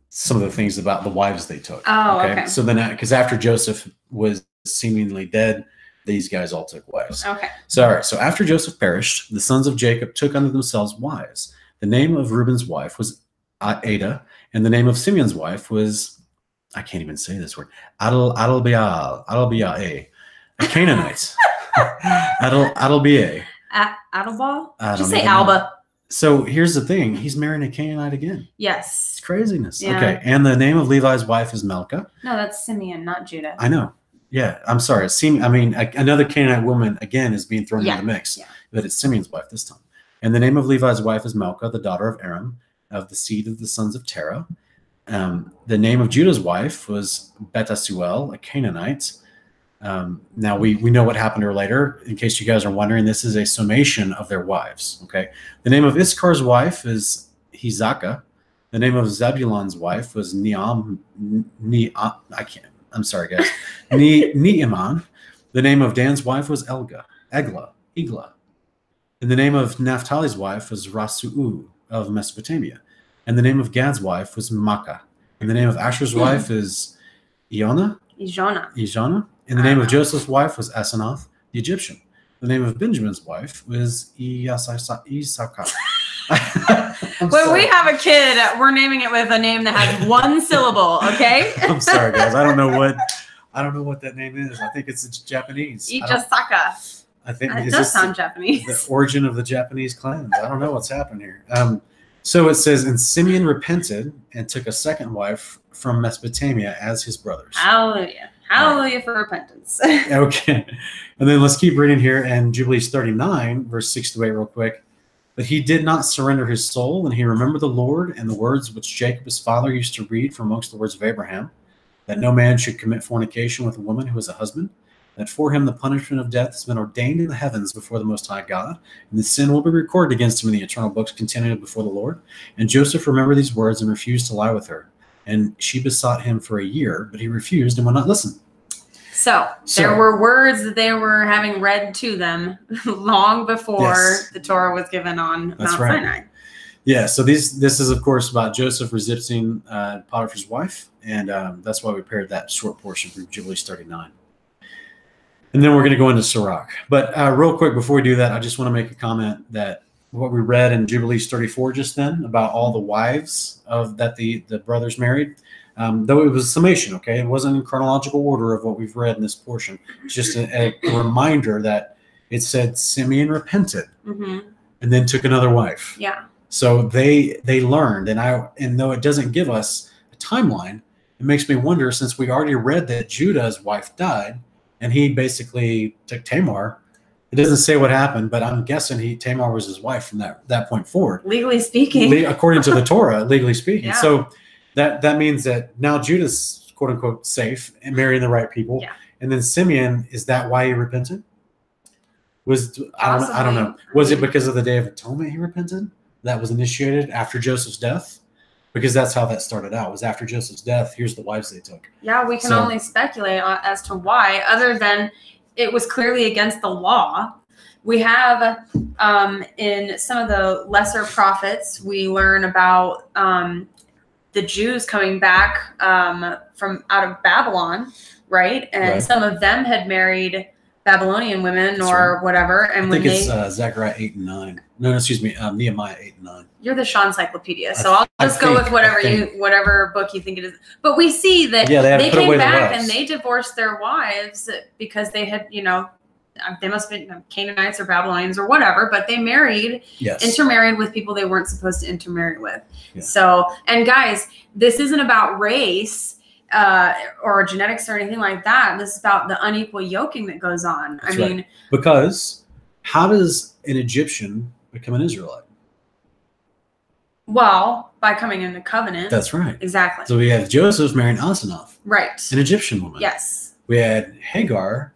some of the things about the wives they took. Oh, okay. So then, because after Joseph was seemingly dead, these guys all took wives. Okay. So, all right. So after Joseph perished, the sons of Jacob took unto themselves wives. The name of Reuben's wife was Ada, and the name of Simeon's wife was, I can't even say this word, Adelbiah, a Canaanite. Adelbiah. Adelbal? Did you say Alba? So here's the thing. He's marrying a Canaanite again. Yes. It's craziness. Yeah. Okay. And the name of Levi's wife is Melka. No, that's Simeon, not Judah. I know. Yeah, I'm sorry. Another Canaanite woman, again, is being thrown in the mix, but it's Simeon's wife this time. And the name of Levi's wife is Melka, the daughter of Aram, of the seed of the sons of Terah. The name of Judah's wife was Betasuel, a Canaanite. Now, we know what happened to her later. In case you guys are wondering, this is a summation of their wives, okay? The name of Issachar's wife is Hizakah. The name of Zebulon's wife was I'm sorry, guys. Neeman. The name of Dan's wife was Eglah. And the name of Naphtali's wife was Rasu'u of Mesopotamia. And the name of Gad's wife was Makkah. And the name of Asher's wife is Ijona. And the name of Joseph's wife was Asenath, the Egyptian. The name of Benjamin's wife was Issachar. When we have a kid, we're naming it with a name that has one syllable, okay? I'm sorry, guys. I don't know what that name is. I think it's Japanese. Ijasaka. I think it does sound Japanese. The origin of the Japanese clans. I don't know what's happening here. So it says, and Simeon repented and took a second wife from Mesopotamia as his brothers. Hallelujah. Hallelujah for repentance. Okay. And then let's keep reading here. And Jubilees 39, verse 6 to 8, real quick. But he did not surrender his soul, and he remembered the Lord and the words which Jacob his father used to read from amongst the words of Abraham, that no man should commit fornication with a woman who is a husband, that for him the punishment of death has been ordained in the heavens before the Most High God, and the sin will be recorded against him in the eternal books continued before the Lord. And Joseph remembered these words and refused to lie with her. And she besought him for a year, but he refused and would not listen. So there were words that they were having read to them long before the Torah was given on Mount Sinai. Yeah, so this is, of course, about Joseph resisting Potiphar's wife, and that's why we paired that short portion from Jubilees 39. And then we're going to go into Sirach. But real quick, before we do that, I just want to make a comment that what we read in Jubilees 34 just then about all the wives that the brothers married, though it was a summation, okay? It wasn't in chronological order of what we've read in this portion. It's just a reminder that it said Simeon repented and then took another wife. Yeah. So they learned, and though it doesn't give us a timeline, it makes me wonder, since we already read that Judah's wife died, and he basically took Tamar. It doesn't say what happened, but I'm guessing Tamar was his wife from that point forward. Legally speaking. According to the Torah, legally speaking. Yeah. So that means that now Judah's quote unquote safe and marrying the right people. Yeah. And then Simeon, is that why he repented? I don't know. Was it because of the Day of Atonement he repented? That was initiated after Joseph's death? Because that's how that started out. It was after Joseph's death. Here's the wives they took. Yeah, we can only speculate as to why, other than it was clearly against the law. We have in some of the lesser prophets, we learn about the Jews coming back from out of Babylon, right? And some of them had married Babylonian women whatever. And I think it's Zechariah 8 and 9. No, excuse me, Nehemiah 8 and 9. You're the Sean Encyclopedia, so I'll just go with whatever book you think it is. But we see that they came back and they divorced their wives because they had, they must have been Canaanites or Babylonians or whatever, but they intermarried with people they weren't supposed to intermarry with. Yeah. So, and guys, this isn't about race or genetics or anything like that. This is about the unequal yoking that goes on. That's right. Because how does an Egyptian become an Israelite? Well, by coming into covenant. That's right. Exactly. So we have Joseph marrying Asenath. Right. An Egyptian woman. Yes. We had Hagar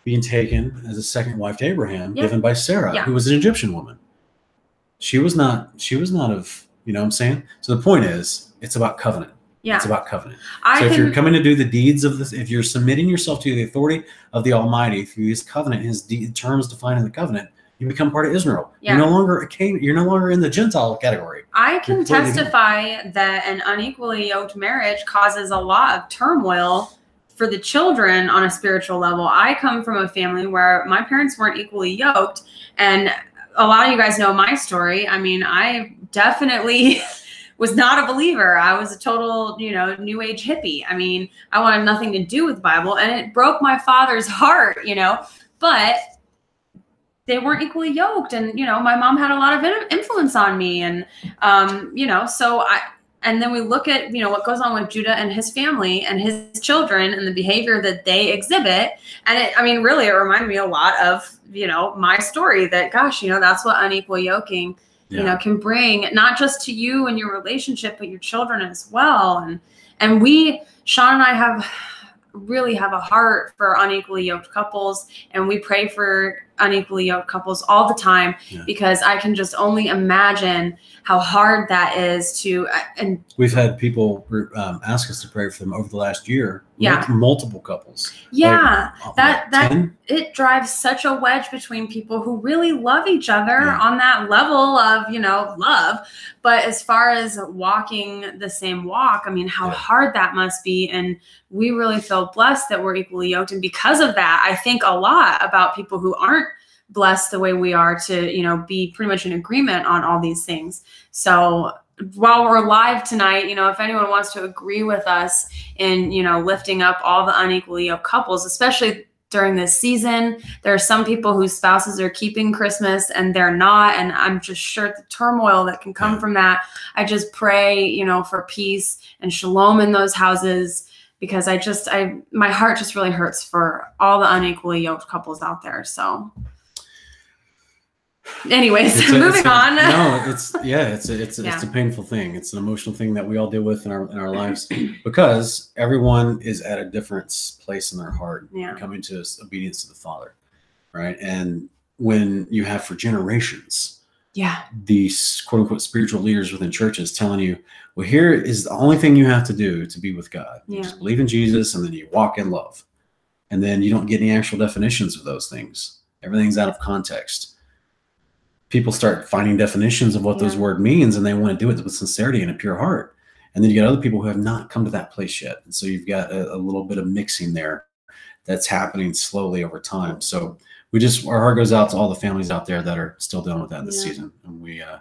being taken as a second wife to Abraham, given by Sarah, who was an Egyptian woman. She was not of, you know what I'm saying? So the point is, it's about covenant. Yeah. It's about covenant. If you're coming to do the deeds of this, if you're submitting yourself to the authority of the Almighty through his covenant, his terms defined in the covenant, you become part of Israel. Yeah. You're no longer in the Gentile category. I can testify that an unequally yoked marriage causes a lot of turmoil for the children on a spiritual level. I come from a family where my parents weren't equally yoked, and a lot of you guys know my story. I mean, I definitely was not a believer. I was a total, new age hippie. I mean, I wanted nothing to do with the Bible, and it broke my father's heart, but they weren't equally yoked. And, my mom had a lot of influence on me. And, and then we look at, what goes on with Judah and his family and his children and the behavior that they exhibit. And really, it reminded me a lot of, my story that, gosh, that's what unequal yoking, can bring, not just to you and your relationship, but your children as well. And Sean and I really have a heart for unequally yoked couples, and we pray for unequally yoked couples all the time, because I can just only imagine how hard that is to. And we've had people ask us to pray for them over the last year. Multiple couples. Yeah, that it drives such a wedge between people who really love each other on that level of love, but as far as walking the same walk, how hard that must be. And we really feel blessed that we're equally yoked, and because of that, I think a lot about people who aren't blessed the way we are to be pretty much in agreement on all these things. So while we're live tonight, if anyone wants to agree with us in lifting up all the unequally yoked couples, especially during this season, there are some people whose spouses are keeping Christmas and they're not, and I'm just sure the turmoil that can come from that. I just pray for peace and shalom in those houses. because my heart just really hurts for all the unequally yoked couples out there. So anyways, moving on. No, it's a painful thing. It's an emotional thing that we all deal with in our lives, because everyone is at a different place in their heart, coming to obedience to the Father, right? And when you have for generations, these quote unquote spiritual leaders within churches telling you, well, here is the only thing you have to do to be with God. You just believe in Jesus, and then you walk in love, and then you don't get any actual definitions of those things. Everything's out of context. People start finding definitions of what those words means, and they want to do it with sincerity and a pure heart. And then you got other people who have not come to that place yet. And so you've got a little bit of mixing there that's happening slowly over time. So our heart goes out to all the families out there that are still dealing with that this season. And we love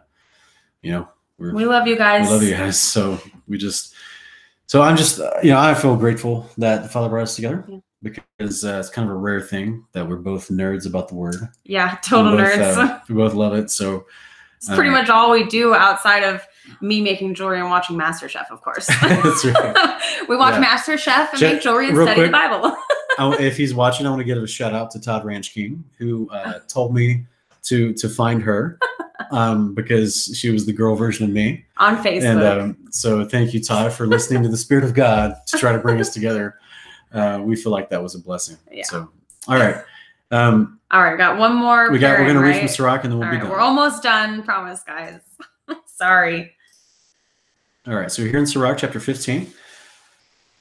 you guys. We love you guys. So I'm just, I feel grateful that the Father brought us together. Because it's kind of a rare thing that we're both nerds about the word. Yeah, total nerds. We both love it. So it's pretty much all we do outside of me making jewelry and watching MasterChef, of course. That's right. We watch MasterChef and make jewelry and study the Bible. If he's watching, I want to give a shout out to Todd Ranch King, who told me to find her because she was the girl version of me on Facebook. And so thank you, Todd, for listening to the Spirit of God to try to bring us together. We feel like that was a blessing. Yeah. So, all right. All right. Got one more. We're going to read from Sirach, and then we'll be done. We're almost done. Promise, guys. Sorry. All right. So here in Sirach chapter 15,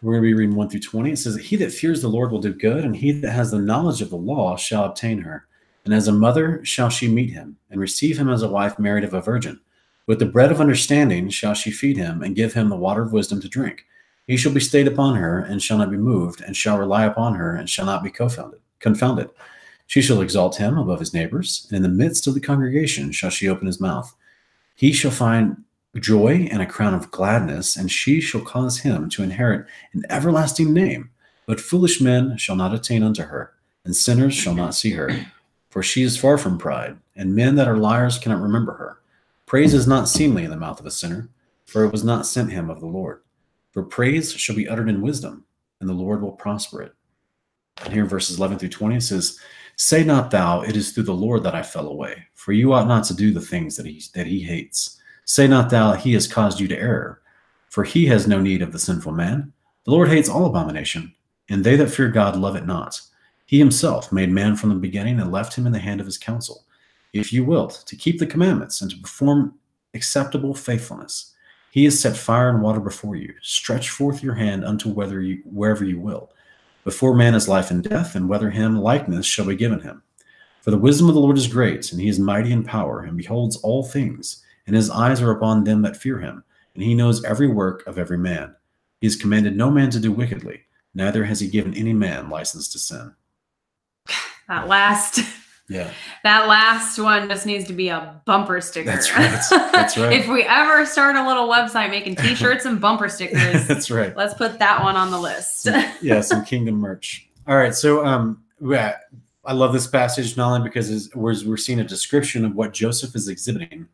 we're going to be reading 1 through 20. It says, he that fears the Lord will do good, and he that has the knowledge of the law shall obtain her. And as a mother shall she meet him, and receive him as a wife married of a virgin. With the bread of understanding shall she feed him, and give him the water of wisdom to drink. He shall be stayed upon her, and shall not be moved, and shall rely upon her, and shall not be confounded. She shall exalt him above his neighbors, and in the midst of the congregation shall she open his mouth. He shall find joy and a crown of gladness, and she shall cause him to inherit an everlasting name. But foolish men shall not attain unto her, and sinners shall not see her. For she is far from pride, and men that are liars cannot remember her. Praise is not seemly in the mouth of a sinner, for it was not sent him of the Lord. For praise shall be uttered in wisdom, and the Lord will prosper it. And here in verses 11 through 20, it says, say not thou, it is through the Lord that I fell away, for you ought not to do the things that he hates. Say not thou, he has caused you to err, for he has no need of the sinful man. The Lord hates all abomination, and they that fear God love it not. He himself made man from the beginning, and left him in the hand of his counsel. If you wilt, to keep the commandments, and to perform acceptable faithfulness, he has set fire and water before you. Stretch forth your hand unto wherever you will. Before man is life and death, and whether him likeness shall be given him. For the wisdom of the Lord is great, and he is mighty in power, and beholds all things. And his eyes are upon them that fear him, and he knows every work of every man. He has commanded no man to do wickedly, neither has he given any man license to sin. That last one just needs to be a bumper sticker. That's right. That's right. If we ever start a little website making t-shirts and bumper stickers, that's right. Let's put that one on the list. Some kingdom merch. All right. So I love this passage not only because we're seeing a description of what Joseph is exhibiting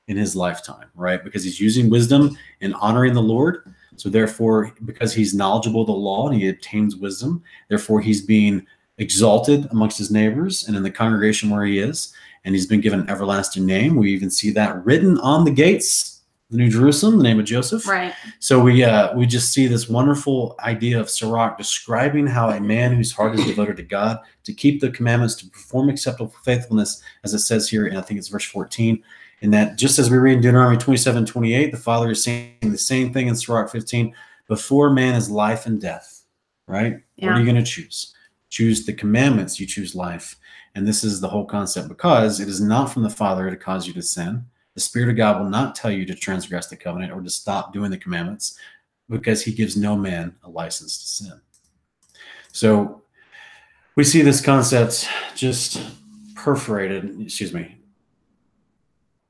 in his lifetime, right? Because he's using wisdom and honoring the Lord. So therefore, because he's knowledgeable of the law and he obtains wisdom, therefore he's being exalted amongst his neighbors and in the congregation where he is, and he's been given an everlasting name. We even see that written on the gates, the New Jerusalem, the name of Joseph. Right. So we just see this wonderful idea of Sirach describing how a man whose heart is devoted to God, to keep the commandments, to perform acceptable faithfulness, as it says here, and I think it's verse 14, and that just as we read in Deuteronomy 27:28, the Father is saying the same thing in Sirach 15, before man is life and death, right? Yeah. What are you going to choose? Choose the commandments, you choose life. And this is the whole concept, because it is not from the Father to cause you to sin. The Spirit of God will not tell you to transgress the covenant or to stop doing the commandments, because he gives no man a license to sin. So we see this concept just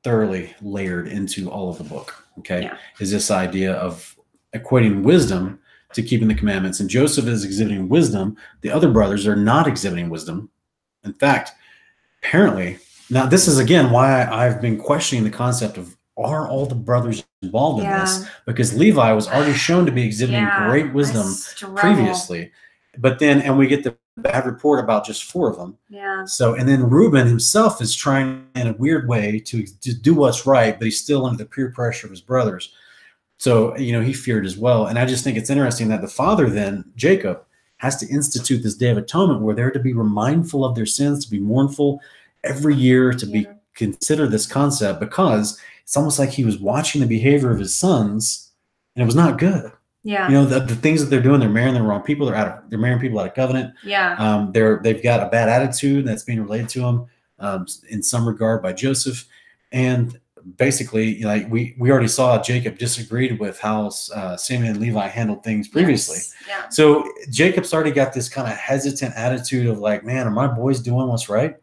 thoroughly layered into all of the book, okay? Yeah. Is this idea of equating wisdom to keeping the commandments. And Joseph is exhibiting wisdom. The other brothers are not exhibiting wisdom. In fact, apparently, now this is again why I've been questioning the concept of are all the brothers involved in this? Because Levi was already shown to be exhibiting great wisdom previously, but then, and we get the bad report about just 4 of them. So, and then Reuben himself is trying in a weird way to do what's right, but he's still under the peer pressure of his brothers. So, you know, he feared as well. And I just think it's interesting that the father then, Jacob, has to institute this Day of Atonement where they're to be mindful of their sins, to be mournful every year, to be consider this concept, because it's almost like he was watching the behavior of his sons and it was not good. You know, the things that they're doing, they're marrying the wrong people. They're marrying people out of covenant. They've got a bad attitude that's being related to them in some regard by Joseph. And basically, like we already saw, Jacob disagreed with how Simeon and Levi handled things previously. So Jacob's already got this kind of hesitant attitude of like, man, are my boys doing what's right?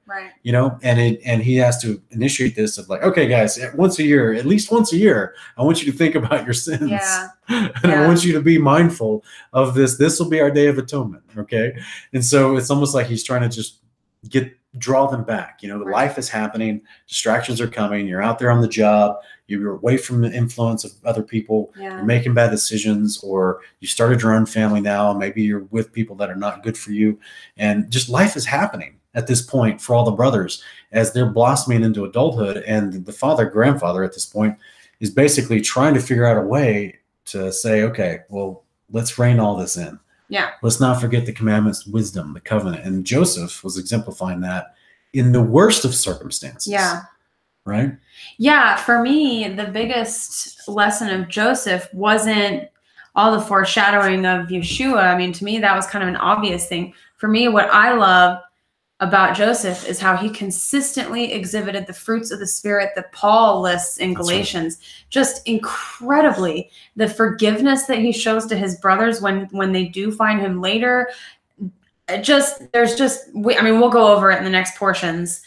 You know, and he has to initiate this of like, okay, guys, once a year, at least once a year, I want you to think about your sins. And I want you to be mindful of this. This will be our Day of Atonement. Okay. And so it's almost like he's trying to just draw them back. You know, the life is happening, distractions are coming, you're out there on the job, you're away from the influence of other people, you're making bad decisions, or you started your own family now, maybe you're with people that are not good for you, and just life is happening at this point for all the brothers as they're blossoming into adulthood. And the grandfather at this point is basically trying to figure out a way to say, okay, well, let's rein all this in. Let's not forget the commandments, wisdom, the covenant. And Joseph was exemplifying that in the worst of circumstances. Right? For me, the biggest lesson of Joseph wasn't all the foreshadowing of Yeshua. I mean, to me, that was kind of an obvious thing. For me, what I love about Joseph is how he consistently exhibited the fruits of the Spirit that Paul lists in Galatians. Just incredibly, the forgiveness that he shows to his brothers when they do find him later. I mean, we'll go over it in the next portions.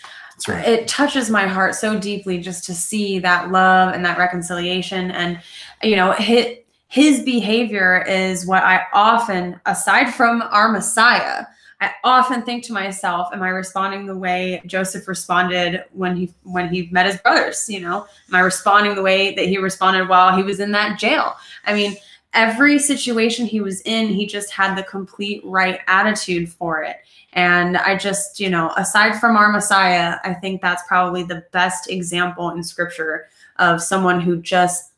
It touches my heart so deeply just to see that love and that reconciliation. And, you know, his behavior is what I often, aside from our Messiah, I often think to myself, am I responding the way Joseph responded when he met his brothers? You know, am I responding the way that he responded while he was in that jail? I mean, every situation he was in, he just had the complete right attitude for it. And I just, you know, aside from our Messiah, I think that's probably the best example in Scripture of someone who just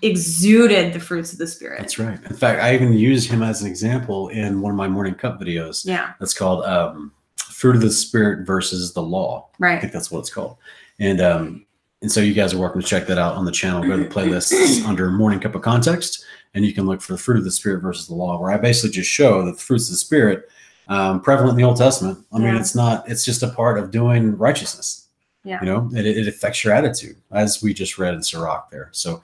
exuded the fruits of the Spirit. That's right. In fact, I even used him as an example in one of my Morning Cup videos. That's called Fruit of the Spirit versus the Law. I think that's what it's called. And so you guys are welcome to check that out on the channel. Go to the playlists under Morning Cup of Context, and you can look for the Fruit of the Spirit versus the Law, where I basically just show that the fruits of the Spirit prevalent in the Old Testament. I mean, it's just a part of doing righteousness. You know, it affects your attitude, as we just read in Sirach there. So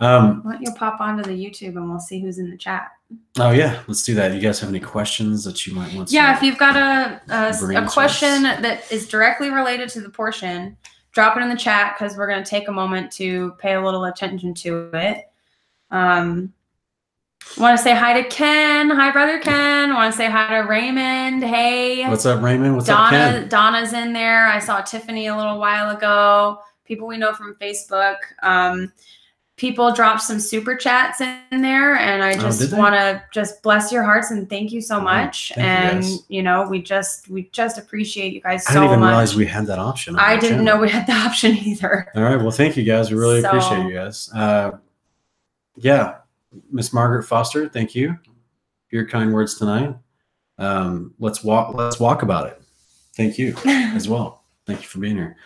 why don't you pop onto the YouTube and we'll see who's in the chat. Oh yeah, let's do that. You guys have any questions that you might want to? If you've got a question that is directly related to the portion, drop it in the chat, because we're going to take a moment to pay a little attention to it. Want to say hi to Ken. Hi, brother Ken. Want to say hi to Raymond. Hey. What's up, Raymond? What's up, Ken? Donna's in there. I saw Tiffany a little while ago. People we know from Facebook. People dropped some super chats in there, and I just want to just bless your hearts and thank you so much. And you know, we just appreciate you guys so much. I didn't even realize we had that option. I didn't know we had the option either. All right, well, thank you guys. We really appreciate you guys. Yeah, Miss Margaret Foster, thank you for your kind words tonight. Let's walk about it. Thank you as well. Thank you for being here.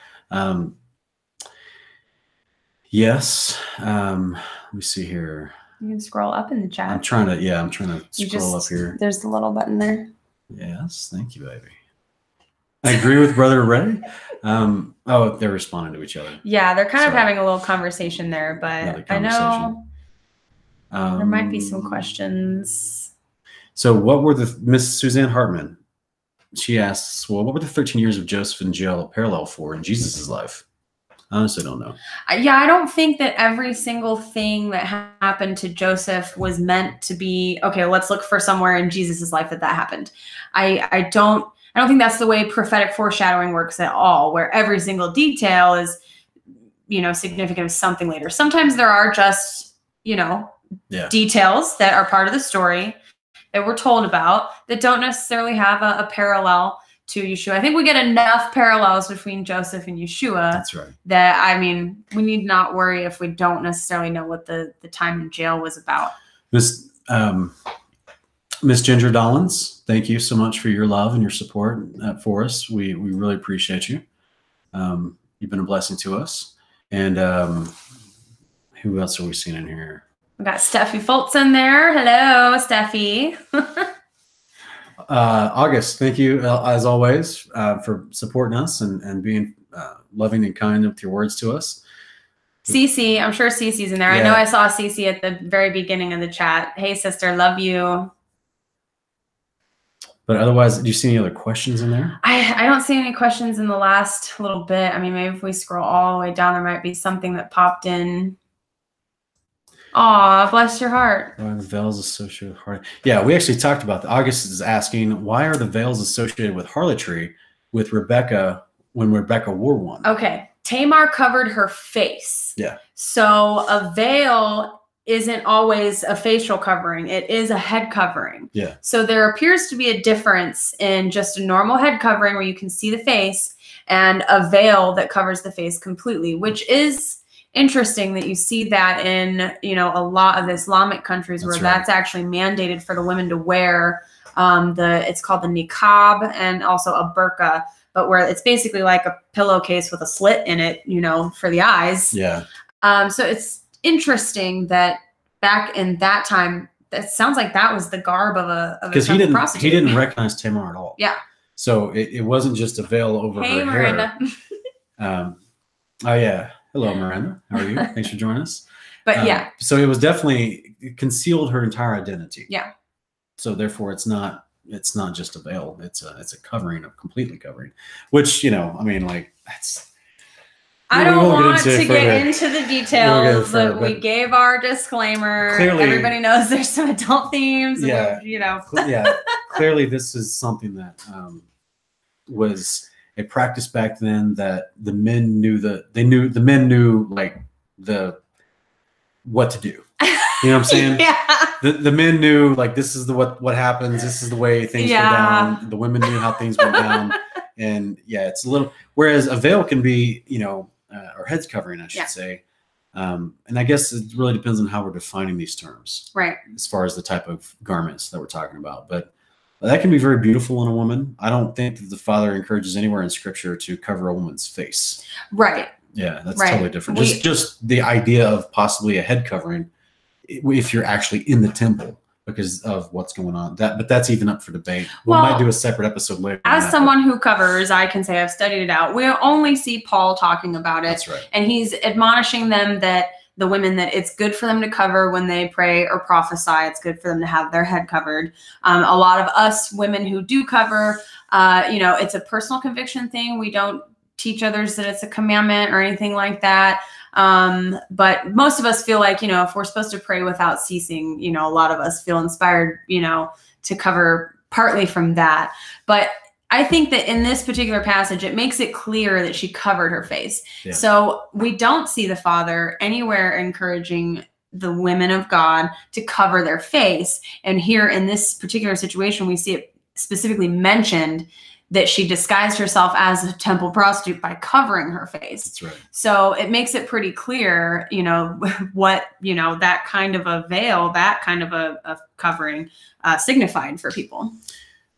Yes. Let me see here. You can scroll up in the chat. I'm trying to scroll up here. There's the little button there. Yes. Thank you, baby. I agree with Brother Ray. Oh, they're responding to each other. Yeah, they're kind of having a little conversation there, but I know there might be some questions. So what were Miss Suzanne Hartman? She asks, well, what were the 13 years of Joseph in jail a parallel for in Jesus' life? I honestly don't know. Yeah, I don't think that every single thing that happened to Joseph was meant to be, okay, let's look for somewhere in Jesus' life that happened. I don't think that's the way prophetic foreshadowing works at all, where every single detail is, significant of something later. Sometimes there are just, details that are part of the story that we're told about that don't necessarily have a parallel to Yeshua. I think we get enough parallels between Joseph and Yeshua. That's right. That, we need not worry if we don't necessarily know what the time in jail was about. Miss Ginger Dollins, thank you so much for your love and your support for us. We really appreciate you. You've been a blessing to us. And who else are we seeing in here? We got Steffi Fultz in there. Hello, Steffi. August, thank you as always for supporting us and being loving and kind with your words to us. Cece, I'm sure Cece's in there. Yeah. I know I saw Cece at the very beginning of the chat. Hey, sister, love you. But otherwise, do you see any other questions in there? I don't see any questions in the last little bit. Maybe if we scroll all the way down, there might be something that popped in. Aw, bless your heart. Why are the veils associated with harlotry? Yeah, we actually talked about that. August is asking, why are the veils associated with harlotry with Rebecca when Rebecca wore one? Okay, Tamar covered her face. Yeah. So a veil isn't always a facial covering. It is a head covering. Yeah. So there appears to be a difference in just a normal head covering where you can see the face and a veil that covers the face completely, which is interesting that you see that in, a lot of Islamic countries where that's actually mandated for the women to wear it's called the niqab and also a burqa, but where it's basically like a pillowcase with a slit in it, for the eyes. Yeah. So it's interesting that back in that time, that sounds like that was the garb of a temple prostitute. He didn't recognize Tamar at all. Yeah. So it wasn't just a veil over her Miranda. hair. Oh yeah. Hello, Miranda. How are you? Thanks for joining us. But yeah. So it was definitely concealed her entire identity. Yeah. So therefore it's not just a veil. It's a covering, completely covering, which, that's. I don't want to get into the details, but we gave our disclaimer. Clearly, everybody knows there's some adult themes. Yeah. Yeah. Clearly this is something that was a practice back then that the men knew what to do. You know what I'm saying? Yeah. The men knew this is what happens. This is the way things go down. The women knew how things went down. And yeah, it's a little, whereas a veil can be, or heads covering, I should say. And I guess it really depends on how we're defining these terms. Right. As far as the type of garments that we're talking about. But that can be very beautiful in a woman. I don't think that the Father encourages anywhere in Scripture to cover a woman's face. Right. Yeah, that's totally different. Just the idea of possibly a head covering if you're actually in the temple because of what's going on. But that's even up for debate. We might do a separate episode later. As someone who covers, I can say I've studied it out. We only see Paul talking about it. That's right. And he's admonishing them that the women, that it's good for them to cover when they pray or prophesy. It's good for them to have their head covered. A lot of us women who do cover, it's a personal conviction thing. We don't teach others that it's a commandment or anything like that. But most of us feel like, if we're supposed to pray without ceasing, a lot of us feel inspired, to cover partly from that. But I think that in this particular passage, it makes it clear that she covered her face. Yeah. So we don't see the Father anywhere encouraging the women of God to cover their face. And here in this particular situation, we see it specifically mentioned that she disguised herself as a temple prostitute by covering her face. That's right. So it makes it pretty clear, what, that kind of a veil, that kind of a covering signified for people.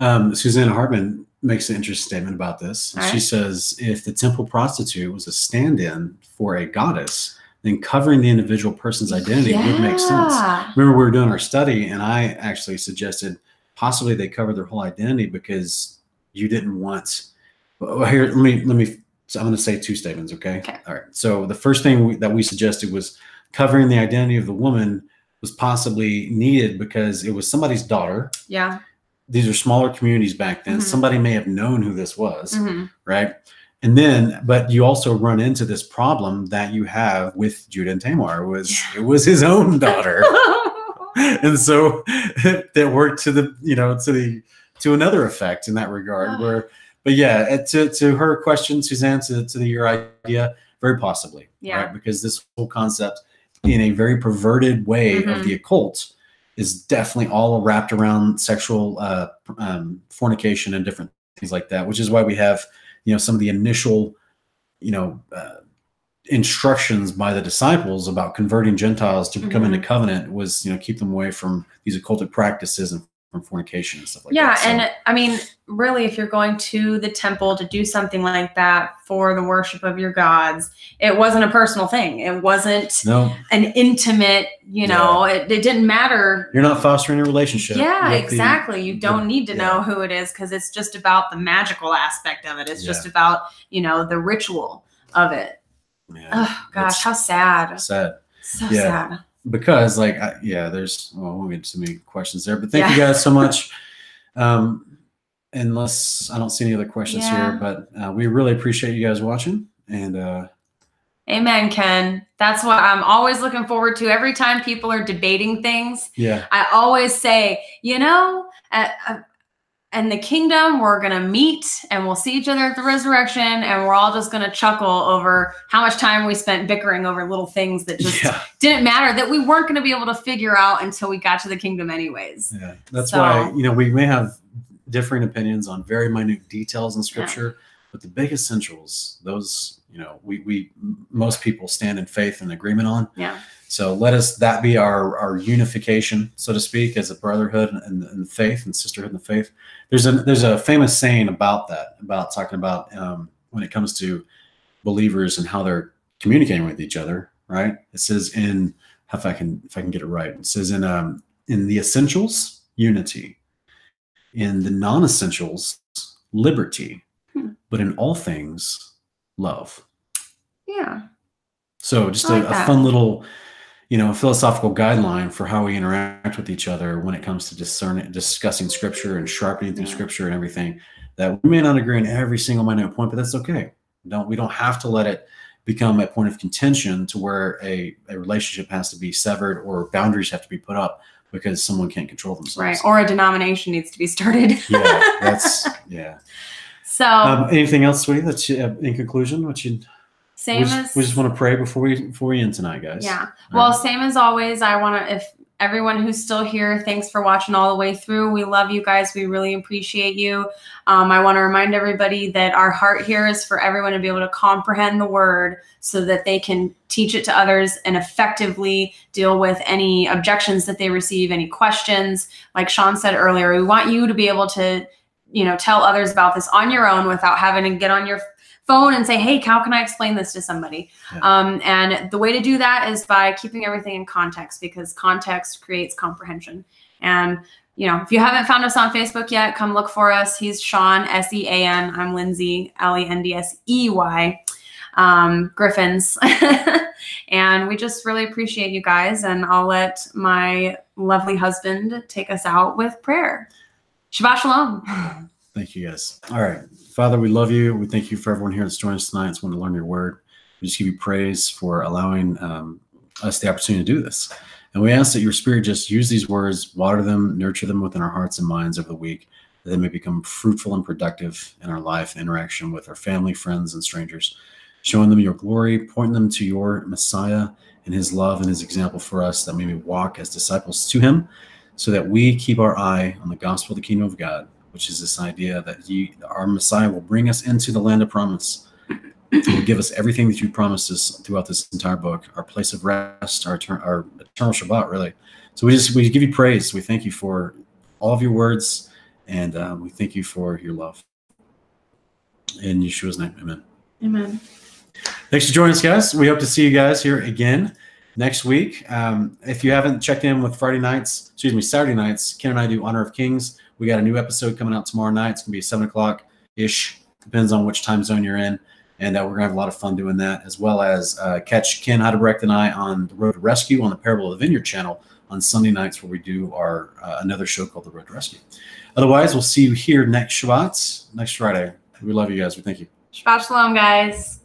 Susanna Hartman makes an interesting statement about this. Right. She says, if the temple prostitute was a stand-in for a goddess, then covering the individual person's identity would make sense. Remember, we were doing our study, and I actually suggested possibly they covered their whole identity because you didn't want. Well, here, let me. So I'm going to say two statements. Okay. All right. So the first thing that we suggested was covering the identity of the woman was possibly needed because it was somebody's daughter. Yeah. These are smaller communities back then. Mm-hmm. Somebody may have known who this was, mm-hmm. right? And then, but you also run into this problem that you have with Judah and Tamar. It was his own daughter, and so that worked to another effect in that regard. But yeah, to her question, Suzanne, to your idea, Very possibly. Yeah. Right? Because this whole concept, in a very perverted way of the occult, is definitely all wrapped around sexual fornication and different things like that, which is why we have, some of the initial, instructions by the disciples about converting Gentiles to come into covenant was, keep them away from these occultic practices and from fornication and stuff like that. Yeah, and I mean, really, if you're going to the temple to do something like that for the worship of your gods, it wasn't a personal thing. It wasn't an intimate, it didn't matter. You're not fostering a relationship. Yeah, exactly. You don't need to know who it is, because it's just about the magical aspect of it. It's just about, the ritual of it. Yeah. Oh, gosh, how sad. Sad. So sad. Because there's, we won't get too many questions there, but thank you guys so much. Unless I don't see any other questions here, but we really appreciate you guys watching. And amen, Ken. That's what I'm always looking forward to. Every time people are debating things, I always say, in the kingdom, we're going to meet and we'll see each other at the resurrection, and we're all just going to chuckle over how much time we spent bickering over little things that just didn't matter, that we weren't going to be able to figure out until we got to the kingdom anyways. Yeah, that's why, we may have differing opinions on very minute details in Scripture, but the big essentials, those, most people stand in faith and agreement on. Yeah. So let that be our unification, so to speak, as a brotherhood and faith and sisterhood in the faith. There's a famous saying about that, about talking about when it comes to believers and how they're communicating with each other, right? It says if I can get it right, it says in the essentials, unity, in the non-essentials, liberty, but in all things, love. Yeah. So just a fun little, philosophical guideline for how we interact with each other when it comes to discussing Scripture and sharpening through Scripture and everything. That we may not agree on every single minute point, but that's okay. We don't have to let it become a point of contention to where a relationship has to be severed or boundaries have to be put up because someone can't control themselves. Right. Or a denomination needs to be started. So anything else, sweetie, that in conclusion, we just want to pray before we end tonight, guys. Yeah. Well, same as always, I want to, if everyone who's still here, thanks for watching all the way through. We love you guys. We really appreciate you. I want to remind everybody that our heart here is for everyone to be able to comprehend the word so that they can teach it to others and effectively deal with any objections that they receive, any questions. Like Sean said earlier, we want you to be able to, tell others about this on your own without having to get on your phone and say, hey, how can I explain this to somebody? Yeah. And the way to do that is by keeping everything in context, because context creates comprehension. And, if you haven't found us on Facebook yet, come look for us. He's Sean, S-E-A-N. I'm Lindsay, L-E-N-D-S-E-Y, Griffins. And we just really appreciate you guys. And I'll let my lovely husband take us out with prayer. Shabbat Shalom. Thank you, guys. All right. Father, we love you. We thank you for everyone here that's joined us tonight. That's want to learn your word. We just give you praise for allowing us the opportunity to do this. And we ask that your Spirit just use these words, water them, nurture them within our hearts and minds over the week, that they may become fruitful and productive in our life, interaction with our family, friends, and strangers, showing them your glory, pointing them to your Messiah and his love and his example for us, that we may walk as disciples to him, so that we keep our eye on the gospel of the kingdom of God, which is this idea that our Messiah will bring us into the land of promise. He will give us everything that you promised us throughout this entire book, our place of rest, our eternal Shabbat, really. So we give you praise. We thank you for all of your words, and we thank you for your love. In Yeshua's name, amen. Amen. Thanks for joining us, guys. We hope to see you guys here again next week. If you haven't checked in with Saturday nights, Ken and I do Honor of Kings. We got a new episode coming out tomorrow night. It's going to be 7 o'clock-ish. Depends on which time zone you're in. And we're going to have a lot of fun doing that, as well as catch Ken Heidebrecht and I on The Road to Rescue on the Parable of the Vineyard channel on Sunday nights, where we do our another show called The Road to Rescue. Otherwise, we'll see you here next Shabbat, next Friday. We love you guys. We thank you. Shabbat Shalom, guys.